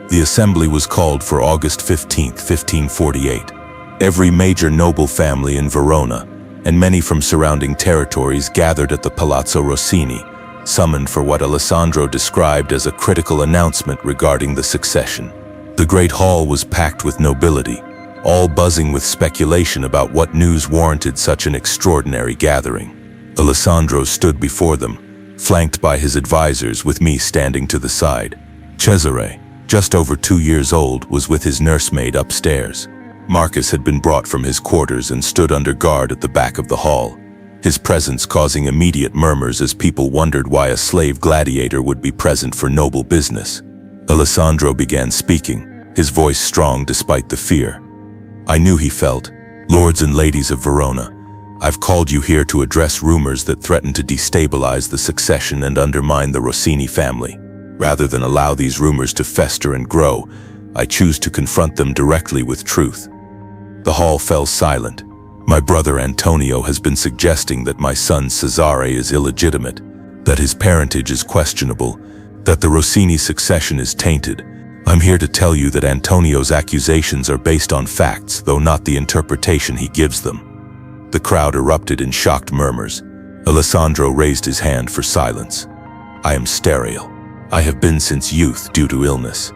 The assembly was called for August 15, 1548. Every major noble family in Verona, and many from surrounding territories gathered at the Palazzo Rossini, summoned for what Alessandro described as a critical announcement regarding the succession. The great hall was packed with nobility, all buzzing with speculation about what news warranted such an extraordinary gathering. Alessandro stood before them, flanked by his advisors, with me standing to the side. Cesare, just over 2 years old, was with his nursemaid upstairs. Marcus had been brought from his quarters and stood under guard at the back of the hall, his presence causing immediate murmurs as people wondered why a slave gladiator would be present for noble business. Alessandro began speaking, his voice strong despite the fear. I knew he felt. Lords and ladies of Verona, I've called you here to address rumors that threaten to destabilize the succession and undermine the Rossini family. Rather than allow these rumors to fester and grow, I choose to confront them directly with truth. The hall fell silent. My brother Antonio has been suggesting that my son Cesare is illegitimate, that his parentage is questionable, that the Rossini succession is tainted. I'm here to tell you that Antonio's accusations are based on facts, though not the interpretation he gives them. The crowd erupted in shocked murmurs. Alessandro raised his hand for silence. I am sterile. I have been since youth due to illness.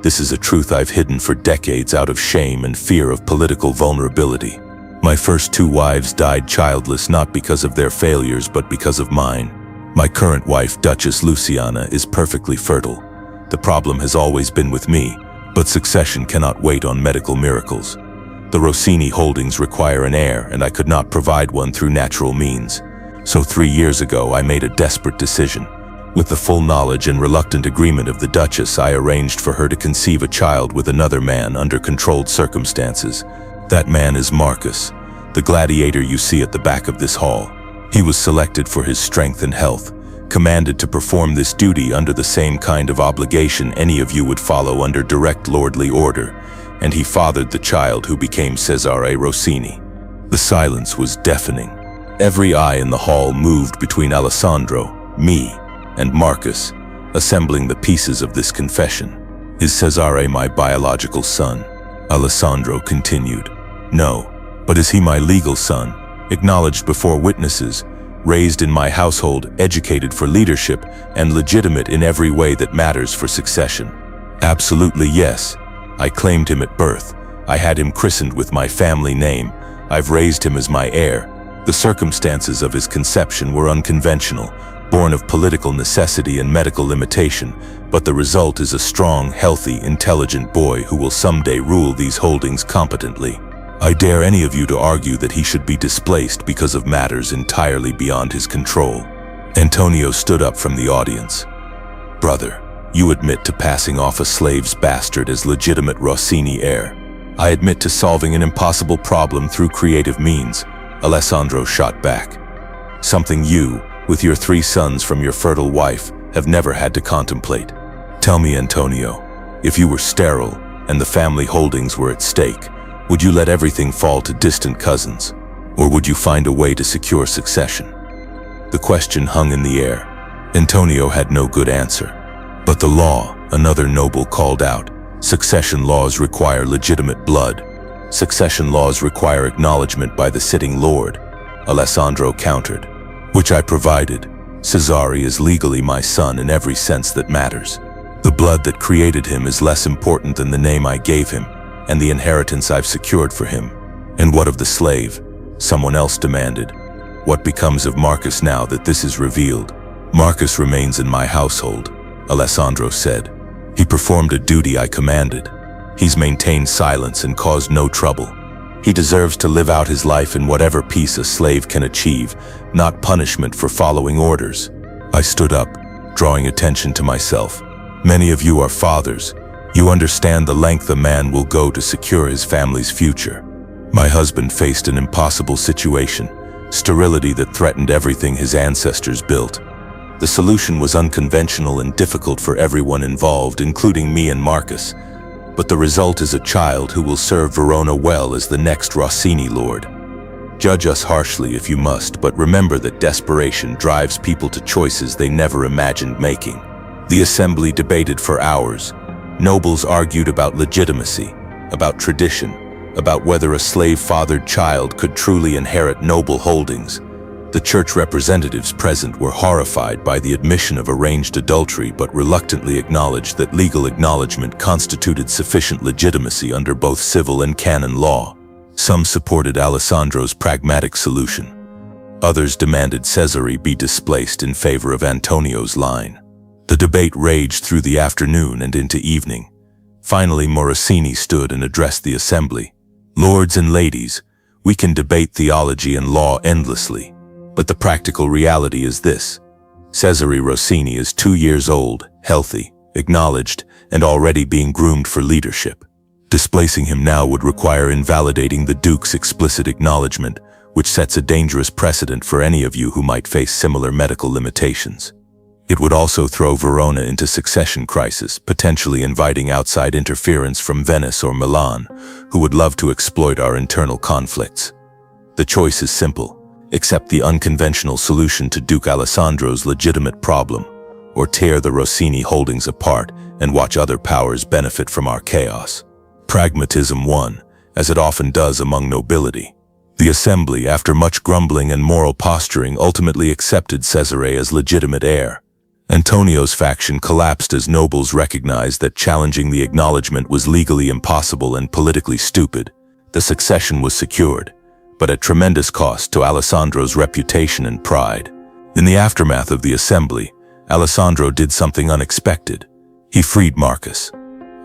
This is a truth I've hidden for decades out of shame and fear of political vulnerability. My first 2 wives died childless not because of their failures but because of mine. My current wife, Duchess Luciana, is perfectly fertile. The problem has always been with me, but succession cannot wait on medical miracles. The Rossini holdings require an heir, and I could not provide one through natural means. So 3 years ago, I made a desperate decision. With the full knowledge and reluctant agreement of the Duchess, I arranged for her to conceive a child with another man under controlled circumstances. That man is Marcus, the gladiator you see at the back of this hall. He was selected for his strength and health, commanded to perform this duty under the same kind of obligation any of you would follow under direct lordly order, and he fathered the child who became Cesare Rossini. The silence was deafening. Every eye in the hall moved between Alessandro, me, and Marcus, assembling the pieces of this confession. Is Cesare my biological son? Alessandro continued. No, but is he my legal son, acknowledged before witnesses, raised in my household, educated for leadership, and legitimate in every way that matters for succession? Absolutely yes. I claimed him at birth. I had him christened with my family name. I've raised him as my heir. The circumstances of his conception were unconventional, born of political necessity and medical limitation, but the result is a strong, healthy, intelligent boy who will someday rule these holdings competently. I dare any of you to argue that he should be displaced because of matters entirely beyond his control. Antonio stood up from the audience. Brother, you admit to passing off a slave's bastard as legitimate Rossini heir. I admit to solving an impossible problem through creative means. Alessandro shot back. Something you, with your 3 sons from your fertile wife, have never had to contemplate. Tell me, Antonio, if you were sterile and the family holdings were at stake, would you let everything fall to distant cousins, or would you find a way to secure succession? The question hung in the air. Antonio had no good answer. But the law, another noble called out. Succession laws require legitimate blood. Succession laws require acknowledgement by the sitting lord. Alessandro countered. Which I provided. Cesare is legally my son in every sense that matters. The blood that created him is less important than the name I gave him, and the inheritance I've secured for him. And what of the slave? Someone else demanded. What becomes of Marcus now that this is revealed? Marcus remains in my household, Alessandro said. He performed a duty I commanded. He's maintained silence and caused no trouble. He deserves to live out his life in whatever peace a slave can achieve, not punishment for following orders. I stood up, drawing attention to myself. Many of you are fathers. You understand the length a man will go to secure his family's future. My husband faced an impossible situation, sterility that threatened everything his ancestors built. The solution was unconventional and difficult for everyone involved, including me and Marcus. But the result is a child who will serve Verona well as the next Rossini lord. Judge us harshly if you must, but remember that desperation drives people to choices they never imagined making. The assembly debated for hours. Nobles argued about legitimacy, about tradition, about whether a slave-fathered child could truly inherit noble holdings. The church representatives present were horrified by the admission of arranged adultery, but reluctantly acknowledged that legal acknowledgement constituted sufficient legitimacy under both civil and canon law. Some supported Alessandro's pragmatic solution. Others demanded Cesare be displaced in favor of Antonio's line. The debate raged through the afternoon and into evening. Finally, Morosini stood and addressed the assembly. "Lords and ladies, we can debate theology and law endlessly, but the practical reality is this. Cesare Rossini is 2 years old, healthy, acknowledged, and already being groomed for leadership. Displacing him now would require invalidating the Duke's explicit acknowledgement, which sets a dangerous precedent for any of you who might face similar medical limitations. It would also throw Verona into succession crisis, potentially inviting outside interference from Venice or Milan, who would love to exploit our internal conflicts. The choice is simple. Accept the unconventional solution to Duke Alessandro's legitimate problem, or tear the Rossini holdings apart and watch other powers benefit from our chaos." Pragmatism won, as it often does among nobility. The assembly, after much grumbling and moral posturing, ultimately accepted Cesare as legitimate heir. Antonio's faction collapsed as nobles recognized that challenging the acknowledgement was legally impossible and politically stupid. The succession was secured, but at tremendous cost to Alessandro's reputation and pride. In the aftermath of the assembly, Alessandro did something unexpected. He freed Marcus.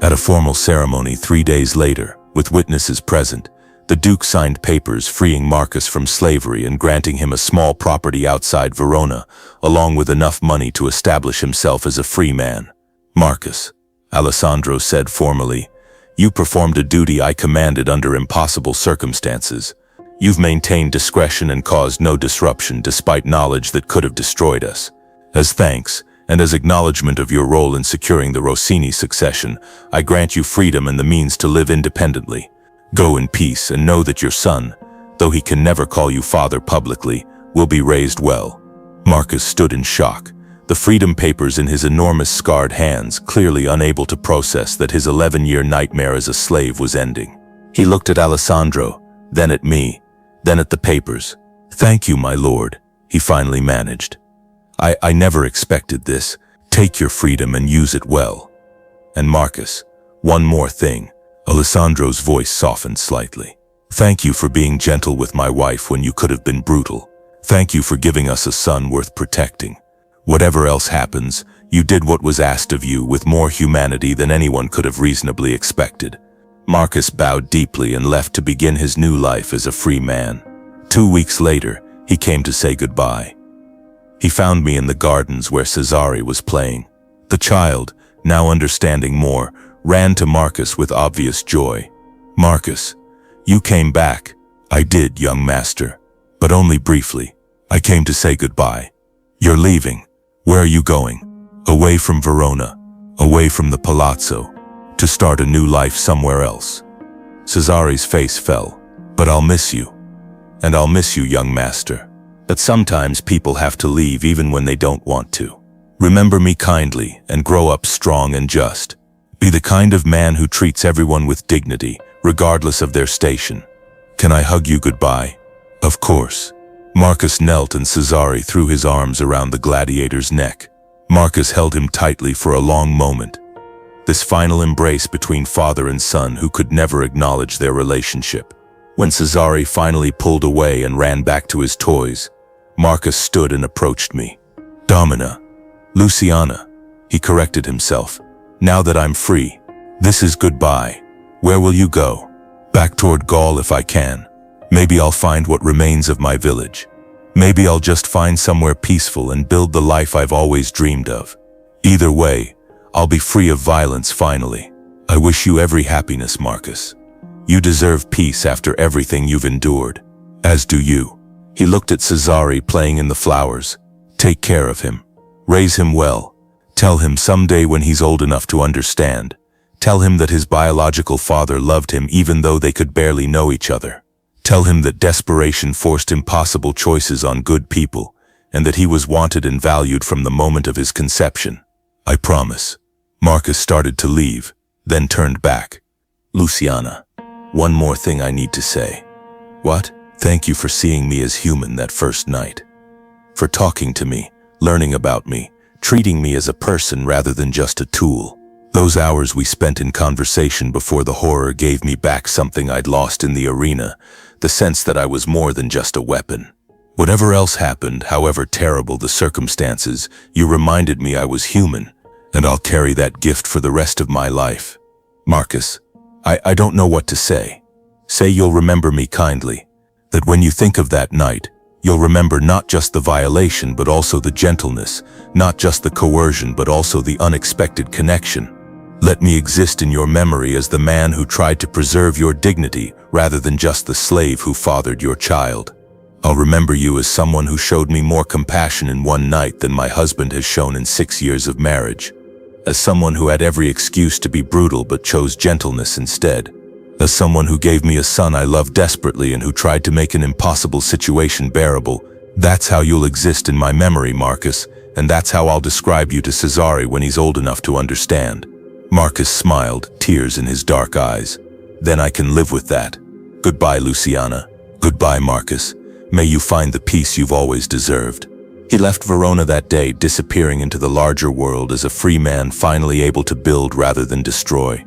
At a formal ceremony 3 days later, with witnesses present, the Duke signed papers freeing Marcus from slavery and granting him a small property outside Verona, along with enough money to establish himself as a free man. "Marcus," Alessandro said formally, "you performed a duty I commanded under impossible circumstances. You've maintained discretion and caused no disruption despite knowledge that could have destroyed us. As thanks, and as acknowledgement of your role in securing the Rossini succession, I grant you freedom and the means to live independently. Go in peace and know that your son, though he can never call you father publicly, will be raised well." Marcus stood in shock, the freedom papers in his enormous scarred hands, clearly unable to process that his 11-year nightmare as a slave was ending. He looked at Alessandro, then at me, then at the papers. "Thank you, my lord," he finally managed. I never expected this. Take your freedom and use it well. And Marcus, one more thing." Alessandro's voice softened slightly. "Thank you for being gentle with my wife when you could have been brutal. Thank you for giving us a son worth protecting. Whatever else happens, you did what was asked of you with more humanity than anyone could have reasonably expected." Marcus bowed deeply and left to begin his new life as a free man. 2 weeks later, he came to say goodbye. He found me in the gardens where Cesare was playing. The child, now understanding more, ran to Marcus with obvious joy. "Marcus, you came back." "I did, young master, but only briefly. I came to say goodbye." "You're leaving. Where are you going?" "Away from Verona, away from the palazzo, to start a new life somewhere else." Cesare's face fell. "But I'll miss you. And I'll miss you, young master. But sometimes people have to leave even when they don't want to. Remember me kindly and grow up strong and just. Be the kind of man who treats everyone with dignity, regardless of their station. Can I hug you goodbye?" "Of course." Marcus knelt and Cesare threw his arms around the gladiator's neck. Marcus held him tightly for a long moment. This final embrace between father and son who could never acknowledge their relationship. When Cesare finally pulled away and ran back to his toys, Marcus stood and approached me. "Domina. Luciana," he corrected himself. "Now that I'm free, this is goodbye. Where will you go?" "Back toward Gaul if I can. Maybe I'll find what remains of my village. Maybe I'll just find somewhere peaceful and build the life I've always dreamed of. Either way, I'll be free of violence finally. I wish you every happiness, Marcus. You deserve peace after everything you've endured. As do you." He looked at Cesare playing in the flowers. "Take care of him. Raise him well. Tell him someday when he's old enough to understand. Tell him that his biological father loved him even though they could barely know each other. Tell him that desperation forced impossible choices on good people, and that he was wanted and valued from the moment of his conception. I promise." Marcus started to leave, then turned back. "Luciana, One more thing I need to say. What? Thank you for seeing me as human that first night. For talking to me, learning about me, treating me as a person rather than just a tool. Those hours we spent in conversation before the horror gave me back something I'd lost in the arena, the sense that I was more than just a weapon. Whatever else happened, however terrible the circumstances, you reminded me I was human, and I'll carry that gift for the rest of my life. Marcus, I don't know what to say. Say you'll remember me kindly, that when you think of that night, you'll remember not just the violation but also the gentleness, not just the coercion but also the unexpected connection. Let me exist in your memory as the man who tried to preserve your dignity rather than just the slave who fathered your child. I'll remember you as someone who showed me more compassion in one night than my husband has shown in 6 years of marriage. As someone who had every excuse to be brutal but chose gentleness instead. As someone who gave me a son I loved desperately and who tried to make an impossible situation bearable. That's how you'll exist in my memory, Marcus, and that's how I'll describe you to Cesare when he's old enough to understand. Marcus smiled, tears in his dark eyes. Then I can live with that. Goodbye, Luciana. Goodbye, Marcus. May you find the peace you've always deserved. He left Verona that day, disappearing into the larger world as a free man finally able to build rather than destroy.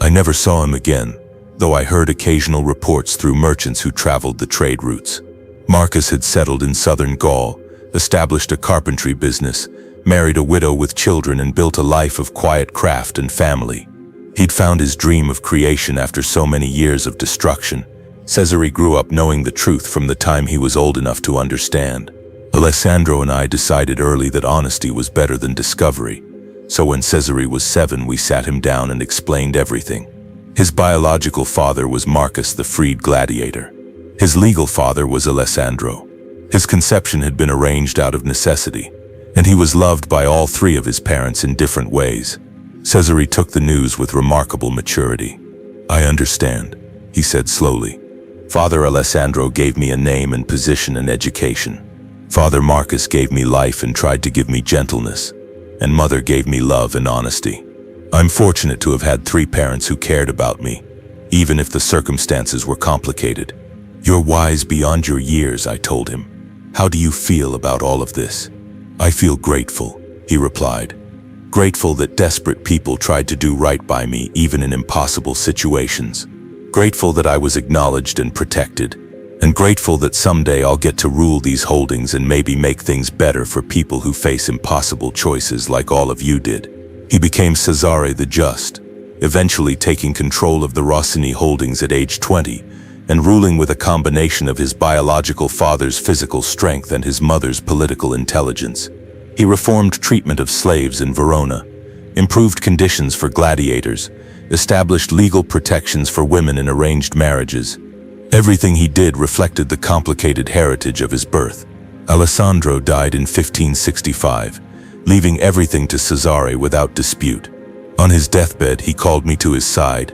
I never saw him again, though I heard occasional reports through merchants who traveled the trade routes. Marcus had settled in southern Gaul, established a carpentry business, married a widow with children and built a life of quiet craft and family. He'd found his dream of creation after so many years of destruction. Cesare grew up knowing the truth from the time he was old enough to understand. Alessandro and I decided early that honesty was better than discovery. So when Cesare was 7, we sat him down and explained everything. His biological father was Marcus, the freed gladiator. His legal father was Alessandro. His conception had been arranged out of necessity, and he was loved by all 3 of his parents in different ways. Cesare took the news with remarkable maturity. I understand, he said slowly. Father Alessandro gave me a name and position and education. Father Marcus gave me life and tried to give me gentleness, and Mother gave me love and honesty. I'm fortunate to have had 3 parents who cared about me, even if the circumstances were complicated. You're wise beyond your years, I told him. How do you feel about all of this? I feel grateful, he replied. Grateful that desperate people tried to do right by me even in impossible situations. Grateful that I was acknowledged and protected. And grateful that someday I'll get to rule these holdings and maybe make things better for people who face impossible choices like all of you did. He became Cesare the Just, eventually taking control of the Rossini holdings at age 20 and ruling with a combination of his biological father's physical strength and his mother's political intelligence. He reformed treatment of slaves in Verona, improved conditions for gladiators, established legal protections for women in arranged marriages. Everything he did reflected the complicated heritage of his birth. Alessandro died in 1565, leaving everything to Cesare without dispute. On his deathbed, he called me to his side.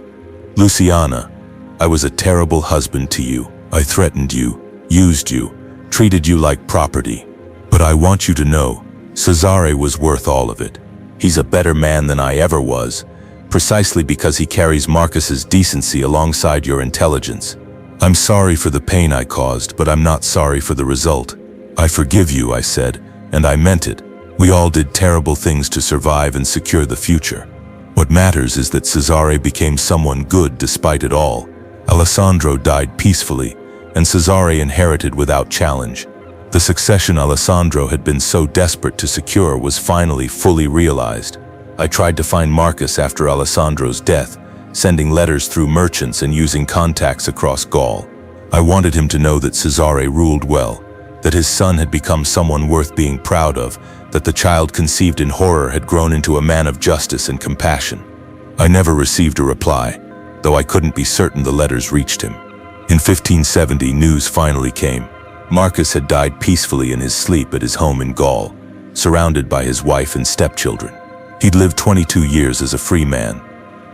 Luciana, I was a terrible husband to you. I threatened you, used you, treated you like property. But I want you to know, Cesare was worth all of it. He's a better man than I ever was, precisely because he carries Marcus's decency alongside your intelligence. I'm sorry for the pain I caused, but I'm not sorry for the result. I forgive you, I said, and I meant it. We all did terrible things to survive and secure the future. What matters is that Cesare became someone good despite it all. Alessandro died peacefully, and Cesare inherited without challenge. The succession Alessandro had been so desperate to secure was finally fully realized. I tried to find Marcus after Alessandro's death, sending letters through merchants and using contacts across Gaul. I wanted him to know that Cesare ruled well, that his son had become someone worth being proud of, that the child conceived in horror had grown into a man of justice and compassion. I never received a reply, though I couldn't be certain the letters reached him. In 1570, news finally came. Marcus had died peacefully in his sleep at his home in Gaul, surrounded by his wife and stepchildren. He'd lived 22 years as a free man,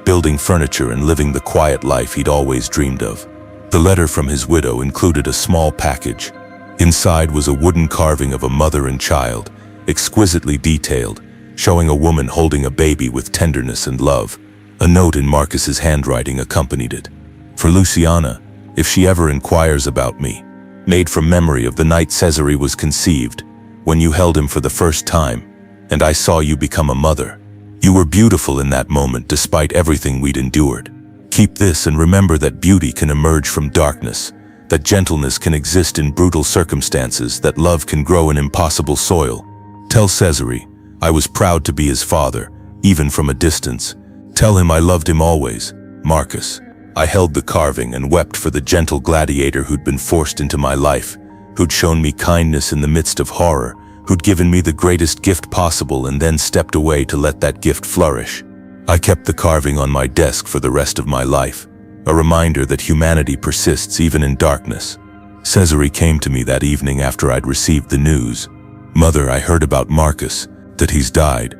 building furniture and living the quiet life he'd always dreamed of. The letter from his widow included a small package. Inside was a wooden carving of a mother and child, exquisitely detailed, showing a woman holding a baby with tenderness and love. A note in Marcus's handwriting accompanied it. For Luciana, if she ever inquires about me, made from memory of the night Cesare was conceived, when you held him for the first time, and I saw you become a mother. You were beautiful in that moment despite everything we'd endured. Keep this and remember that beauty can emerge from darkness, that gentleness can exist in brutal circumstances, that love can grow in impossible soil. Tell Cesare I was proud to be his father, even from a distance. Tell him I loved him always. Marcus. I held the carving and wept for the gentle gladiator who'd been forced into my life, who'd shown me kindness in the midst of horror, who'd given me the greatest gift possible and then stepped away to let that gift flourish. I kept the carving on my desk for the rest of my life, a reminder that humanity persists even in darkness. Cesare came to me that evening after I'd received the news. Mother, I heard about Marcus, that he's died.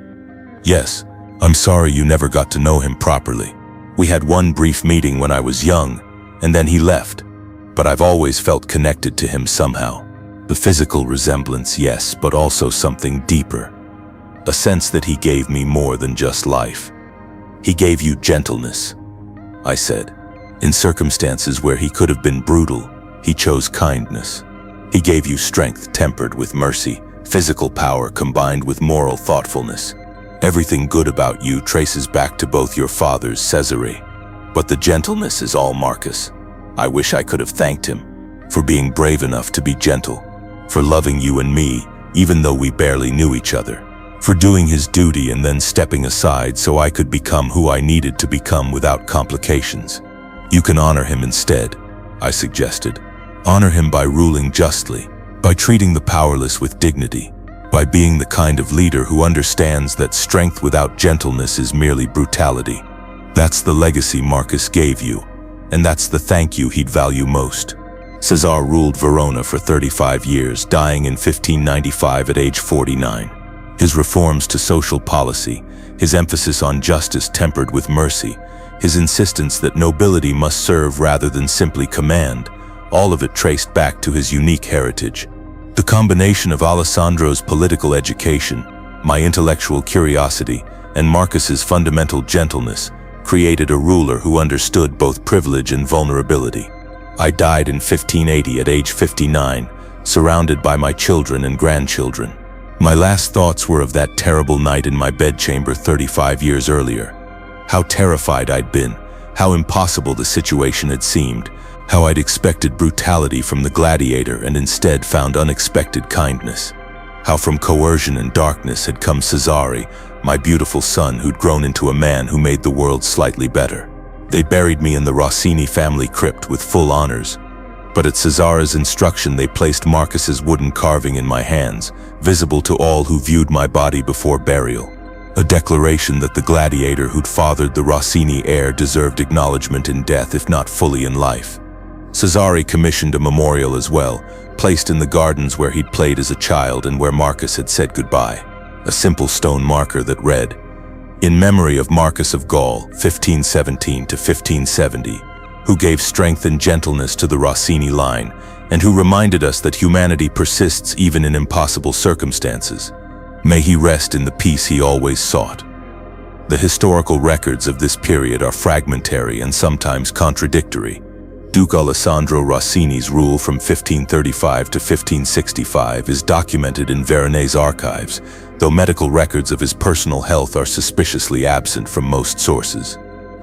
Yes, I'm sorry you never got to know him properly. We had one brief meeting when I was young, and then he left. But I've always felt connected to him somehow. The physical resemblance, yes, but also something deeper. A sense that he gave me more than just life. He gave you gentleness, I said. In circumstances where he could have been brutal, he chose kindness. He gave you strength tempered with mercy, physical power combined with moral thoughtfulness. Everything good about you traces back to both your fathers, Cesare. But the gentleness is all Marcus. I wish I could have thanked him for being brave enough to be gentle, for loving you and me, even though we barely knew each other, for doing his duty and then stepping aside so I could become who I needed to become without complications. You can honor him instead, I suggested. Honor him by ruling justly, by treating the powerless with dignity, by being the kind of leader who understands that strength without gentleness is merely brutality. That's the legacy Marcus gave you, and that's the thank you he'd value most. Cesare ruled Verona for 35 years, dying in 1595 at age 49. His reforms to social policy, his emphasis on justice tempered with mercy, his insistence that nobility must serve rather than simply command, all of it traced back to his unique heritage. The combination of Alessandro's political education, my intellectual curiosity, and Marcus's fundamental gentleness created a ruler who understood both privilege and vulnerability. I died in 1580 at age 59, surrounded by my children and grandchildren. My last thoughts were of that terrible night in my bedchamber 35 years earlier. How terrified I'd been, how impossible the situation had seemed, how I'd expected brutality from the gladiator and instead found unexpected kindness. How from coercion and darkness had come Cesare, my beautiful son who'd grown into a man who made the world slightly better. They buried me in the Rossini family crypt with full honors. But at Cesare's instruction they placed Marcus's wooden carving in my hands, visible to all who viewed my body before burial. A declaration that the gladiator who'd fathered the Rossini heir deserved acknowledgement in death if not fully in life. Cesare commissioned a memorial as well, placed in the gardens where he'd played as a child and where Marcus had said goodbye. A simple stone marker that read, "In memory of Marcus of Gaul, 1517 to 1570, who gave strength and gentleness to the Rossini line, and who reminded us that humanity persists even in impossible circumstances. May he rest in the peace he always sought." The historical records of this period are fragmentary and sometimes contradictory. Duke Alessandro Rossini's rule from 1535 to 1565 is documented in Veronese archives, though medical records of his personal health are suspiciously absent from most sources.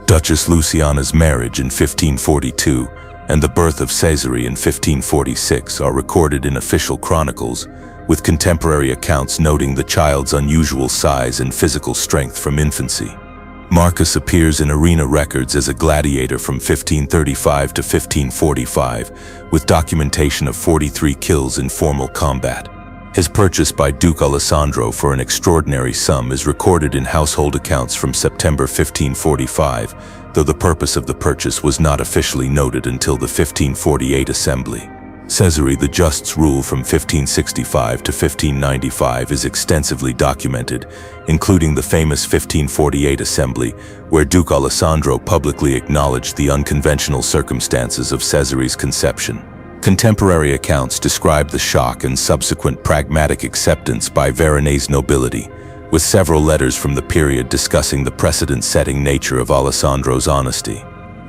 Duchess Luciana's marriage in 1542 and the birth of Cesare in 1546 are recorded in official chronicles, with contemporary accounts noting the child's unusual size and physical strength from infancy. Marcus appears in arena records as a gladiator from 1535 to 1545, with documentation of 43 kills in formal combat. His purchase by Duke Alessandro for an extraordinary sum is recorded in household accounts from September 1545, though the purpose of the purchase was not officially noted until the 1548 assembly. Cesare the Just's rule from 1565 to 1595 is extensively documented, including the famous 1548 assembly, where Duke Alessandro publicly acknowledged the unconventional circumstances of Cesare's conception. Contemporary accounts describe the shock and subsequent pragmatic acceptance by Veronese nobility, with several letters from the period discussing the precedent-setting nature of Alessandro's honesty.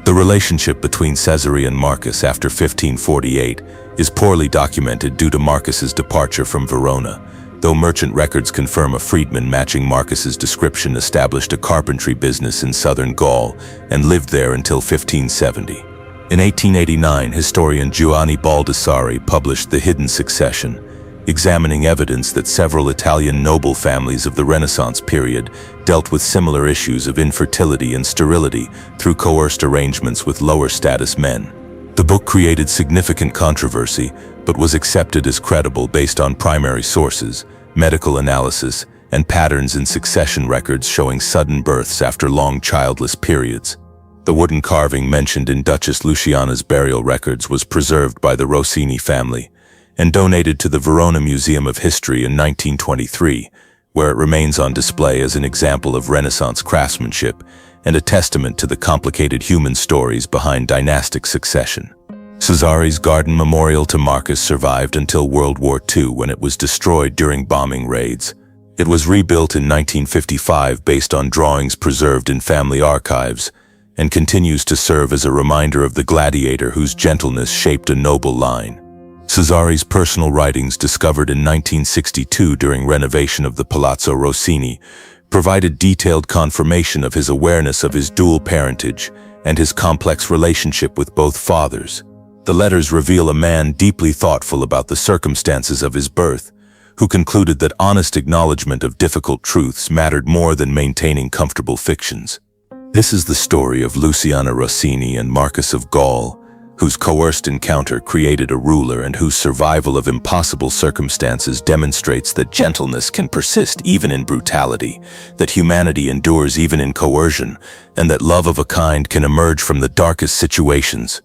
The relationship between Caesare and Marcus after 1548 is poorly documented due to Marcus's departure from Verona, though merchant records confirm a freedman matching Marcus's description established a carpentry business in southern Gaul and lived there until 1570. In 1889, historian Giovanni Baldassari published The Hidden Succession, examining evidence that several Italian noble families of the Renaissance period dealt with similar issues of infertility and sterility through coerced arrangements with lower-status men. The book created significant controversy, but was accepted as credible based on primary sources, medical analysis, and patterns in succession records showing sudden births after long childless periods. The wooden carving mentioned in Duchess Luciana's burial records was preserved by the Rossini family and donated to the Verona Museum of History in 1923, where it remains on display as an example of Renaissance craftsmanship and a testament to the complicated human stories behind dynastic succession. Caesare's garden memorial to Marcus survived until World War II, when it was destroyed during bombing raids. It was rebuilt in 1955 based on drawings preserved in family archives, and continues to serve as a reminder of the gladiator whose gentleness shaped a noble line. Caesare's personal writings, discovered in 1962 during renovation of the Palazzo Rossini, provided detailed confirmation of his awareness of his dual parentage and his complex relationship with both fathers. The letters reveal a man deeply thoughtful about the circumstances of his birth, who concluded that honest acknowledgement of difficult truths mattered more than maintaining comfortable fictions. This is the story of Luciana Rossini and Marcus of Gaul, whose coerced encounter created a ruler and whose survival of impossible circumstances demonstrates that gentleness can persist even in brutality, that humanity endures even in coercion, and that love of a kind can emerge from the darkest situations.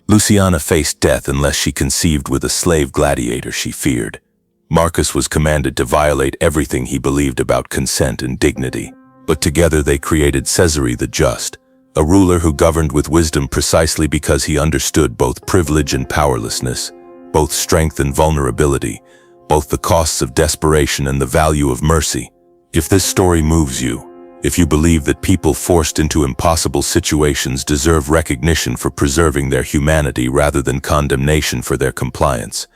Luciana faced death unless she conceived with a slave gladiator she feared. Marcus was commanded to violate everything he believed about consent and dignity, but together they created Caesare the Just, a ruler who governed with wisdom precisely because he understood both privilege and powerlessness, both strength and vulnerability, both the costs of desperation and the value of mercy. If this story moves you, if you believe that people forced into impossible situations deserve recognition for preserving their humanity rather than condemnation for their compliance,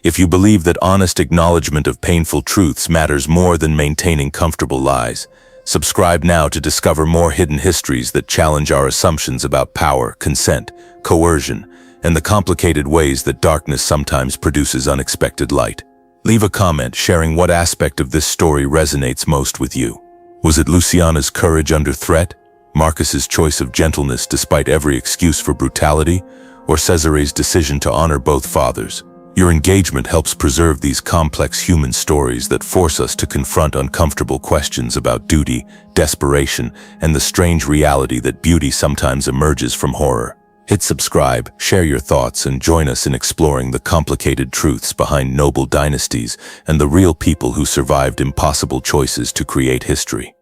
if you believe that honest acknowledgement of painful truths matters more than maintaining comfortable lies, subscribe now to discover more hidden histories that challenge our assumptions about power, consent, coercion, and the complicated ways that darkness sometimes produces unexpected light. Leave a comment sharing what aspect of this story resonates most with you. Was it Luciana's courage under threat, Marcus's choice of gentleness despite every excuse for brutality, or Caesare's decision to honor both fathers? Your engagement helps preserve these complex human stories that force us to confront uncomfortable questions about duty, desperation, and the strange reality that beauty sometimes emerges from horror. Hit subscribe, share your thoughts, and join us in exploring the complicated truths behind noble dynasties and the real people who survived impossible choices to create history.